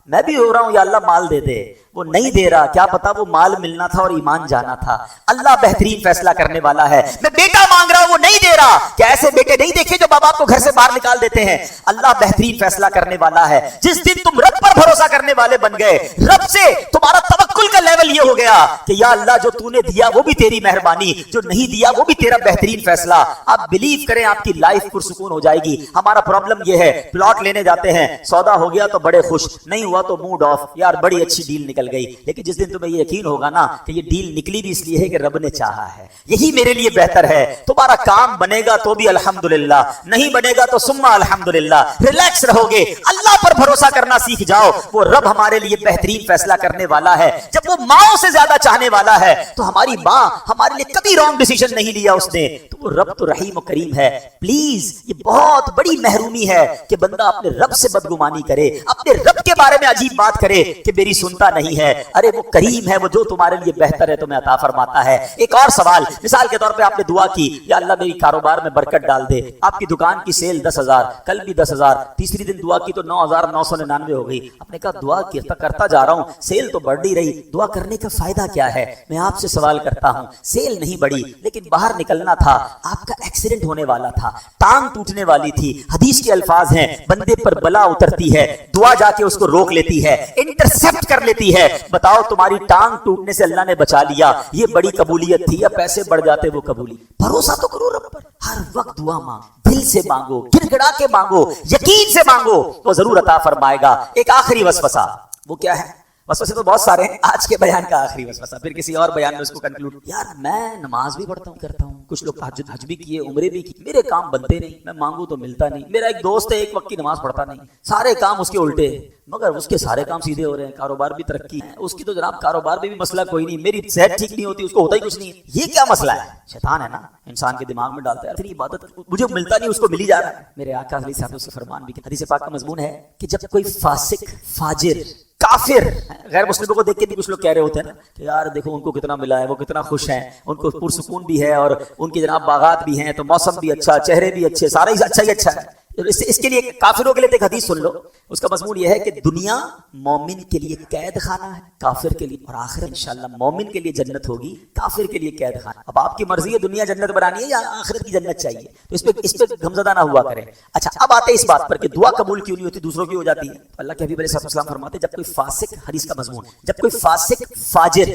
میں بھی رو رہا ہوں, یا اللہ مال دے دے, وہ نہیں دے رہا, کیا پتا وہ مال ملنا تھا اور ایمان جانا تھا. اللہ بہترین فیصلہ کرنے والا ہے. میں بیٹا مانگ رہا ہوں, وہ نہیں دے رہا. کیا ایسے بیٹے نہیں دیکھے جو باپ کو گھر سے باہر نکال دیتے ہیں؟ اللہ بہترین فیصلہ کرنے والا ہے. جس دن تم رب پر بھروسہ کرنے والے بن گئے, رب سے تمہارا توکل کا لیول یہ ہو گیا کہ یا اللہ جو تو نے دیا وہ بھی تیری مہربانی, جو نہیں دیا وہ بھی تیرا بہترین فیصلہ. آپ بلیو کریں آپ کی لائف پرسکون ہو جائے گی. ہمارا پرابلم یہ ہے, پلاٹ لینے جاتے ہیں, سودا ہو گیا تو بڑے خوش, نہیں ہوا تو موڈ آف, یار بڑی اچھی ڈیل نکل گئی. لیکن جس دن تمہیں یہ یقین ہوگا نا کہ یہ ڈیل نکلی بھی اس لیے ہے کہ رب نے چاہا ہے, یہی میرے لیے بہتر ہے, تمہارا کام بنے گا تو بھی الحمدللہ, نہیں بنے گا تو سما الحمدللہ. ریلیکس رہو گے, اللہ پر بھروسہ کرنا سیکھ جاؤ. وہ رب ہمارے لیے بہترین فیصلہ کرنے والا ہے. جب وہ ماؤں سے زیادہ چاہنے والا ہے تو ہماری ماں ہمارے لیے کبھی رانگ ڈیسیژن نہیں لیا اس نے, تو وہ رب تو رحیم و کریم ہے. پلیز یہ بہت بڑی محرومی ہے کہ بندہ اپنے رب سے بدگمانی کرے, اپنے رب کے بارے میں عجیب بات کرے کہ میری سنتا نہیں ہے. ارے وہ کریم ہے, وہ جو تمہارے لیے بہتر ہے تمہیں عطا فرماتا ہے. ایک اور سوال, مثال کے طور پہ آپ نے دعا کی, یا اللہ میری کاروبار میں برکت ڈال دے. آپ کی دکان کی سیل 10,000, کل بھی 10,000, تیسری دن دعا کی تو 9,999 ہو گئی. آپ نے کہا دعا کرتا جا رہا ہوں, سیل تو بڑھ نہیں رہی, دعا کرنے کا فائدہ کیا ہے؟ میں آپ سے سوال کرتا ہوں, سیل نہیں بڑھی لیکن باہر نکلنا تھا, آپ کا ایکسیڈنٹ ہونے والا تھا, ٹانگ ٹوٹنے والی تھی. حدیث کے الفاظ ہیں, بندے پر بلا اترتی ہے, دعا جا کے اس کو روک لیتی ہے, انٹرسپٹ کر لیتی ہے. بتاؤ تمہاری ٹانگ ٹوٹنے سے اللہ نے بچا لیا, یہ بڑی قبولیت تھی, یا پیسے بڑھ جاتے وہ قبولی؟ بھروسہ تو کرو رب پر, ہر وقت دعا مانگ, دل سے مانگو, گڑ گڑا کے مانگو, یقین سے مانگو, وہ ضرور عطا فرمائے گا. ایک آخری وسوسہ, وہ کیا ہے؟ وسوسے تو بہت سارے ہیں, آج کے بیان کا آخری وسوسہ, پھر کسی اور بیان میں اس کو کنکلوڈ. یار میں نماز بھی پڑھتا ہوں, کرتا ہوں, کچھ لوگ تہجد حج بھی کیے, عمرے بھی کی, میرے کام بنتے نہیں, میں مانگوں تو ملتا نہیں. میرا ایک دوست ہے, ایک وقت کی نماز پڑھتا نہیں, سارے کام اس کے الٹے, مگر اس کے سارے کام سیدھے ہو رہے ہیں, کاروبار بھی ترقی ہے اس کی, تو جناب کاروبار میں بھی مسئلہ کوئی نہیں, میری صحت ٹھیک نہیں ہوتی, اس کو ہوتا ہی کچھ نہیں. یہ کیا مسئلہ ہے؟ شیطان ہے نا, انسان کے دماغ میں ڈالتا ہے اتنی عبادت مجھے ملتا نہیں, اس کو مل ہی جا رہا ہے. میرے آقا علیہ الصلوۃ والسلام فرمان بھی, حدیث پاک کا مضمون ہے کہ جب کوئی فاسق, فاجر, کافر, غیر مسلموں کو دیکھ کے بھی کچھ لوگ کہہ رہے ہوتے ہیں نا کہ یار دیکھو ان کو کتنا ملا ہے, وہ کتنا خوش ہیں, ان کو پرسکون بھی ہے, اور ان کے جناب باغات بھی ہیں, تو موسم بھی اچھا, چہرے بھی اچھے, سارا ہی اچھا ہی اچھا ہے. اس کے لیے کافروں کے لیے ایک حدیث سن لو, اس کا مضمون یہ ہے کہ دنیا مومن کے لیے قید خانہ ہے, کافر کے لیے, اور آخرت انشاءاللہ مومن کے لیے جنت ہوگی, کافر کے لیے قید خانہ. اب آپ کی مرضی ہے دنیا جنت بنانی ہے یا آخرت کی جنت چاہیے, تو اس پہ غمزدہ نہ ہوا کریں. اچھا اب آتے اس بات پر کہ دعا قبول کیوں نہیں ہوتی, دوسروں کی ہو جاتی ہے. اللہ کے حبیب علیہ السلام فرماتے ہیں, جب کوئی فاسق, حدیث کا مضمون, جب کوئی فاسق, فاجر,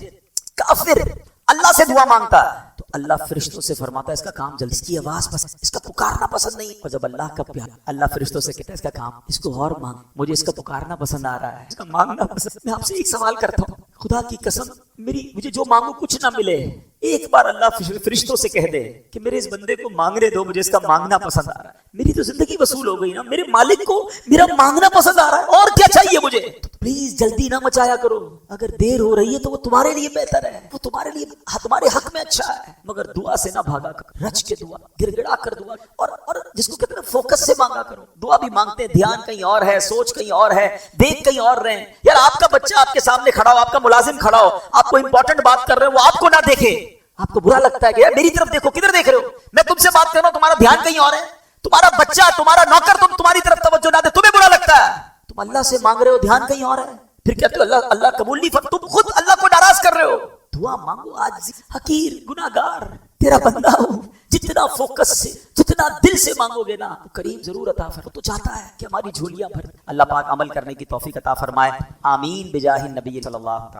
کافر اللہ سے دعا مانگتا ہے تو اللہ فرشتوں سے فرماتا ہے اس کا کام جلدی, اس کی آواز پسند, اس کا پکارنا پسند نہیں. اور جب اللہ کا پیار, اللہ فرشتوں سے کہتا ہے اس کا کام, اس کو اور مانگ, مجھے اس کا پکارنا پسند آ رہا ہے, اس کا مانگنا پسند. میں آپ سے ایک سوال کرتا ہوں, خدا کی قسم مجھے جو مانگو کچھ نہ ملے, ایک بار اللہ فرشتوں سے کہہ دے کہ میرے اس بندے کو مانگنے دو، مجھے اس کا مانگنا پسند آ رہا ہے، میری تو زندگی وصول ہو گئی نا، میرے مالک کو میرا مانگنا پسند آ رہا ہے، اور کیا چاہیے مجھے؟ تو پلیز جلدی نہ مچایا کرو، اگر دیر ہو رہی ہے تو وہ تمہارے لیے بہتر ہے، وہ تمہارے لیے تمہارے حق میں اچھا ہے، مگر دعا سے نہ بھاگا کرو، رچ کے دعا، گڑ گڑا کر دعا، اور جس کو کہتے ہیں فوکس سے مانگا کرو۔ دعا بھی مانگتے ہیں، دھیان کہیں اور ہے، سوچ کہیں اور ہے، دیکھ کہیں اور رہے ہیں۔ یار آپ کا بچہ آپ کے سامنے کھڑا ہو، آپ کا ملازم کھڑا ہو، آپ کو امپورٹنٹ بات کر رہے ہو، وہ آپ کو نہ دیکھے، آپ کو برا لگتا ہے کہ یار میری طرف دیکھو، کدھر دیکھ رہے ہو؟ میں تم سے بات کر رہا ہوں، تمہارا دھیان کہیں اور ہے، تمہارا بچہ، تمہارا نوکر تمہاری طرف توجہ نہ دے، تمہیں برا لگتا ہے، تم اللہ سے مانگ رہے ہو، دھیان کہیں اور ہے، پھر کہتے ہو اللہ قبول نہیں فرماتا، تم خود اللہ کو ناراض کر رہے ہو۔ دعا مانگو، آج حقیر گناہگار تیرا بندہ ہوں، جتنا فوکس سے، جتنا دل سے مانگو گے نا، کریم ضرور عطا فرمائے۔ تو چاہتا ہے کہ ہماری جھولیاں بھر۔ اللہ پاک عمل کرنے کی توفیق عطا فرمائے، آمین بجاہ النبی صلی اللہ علیہ وسلم۔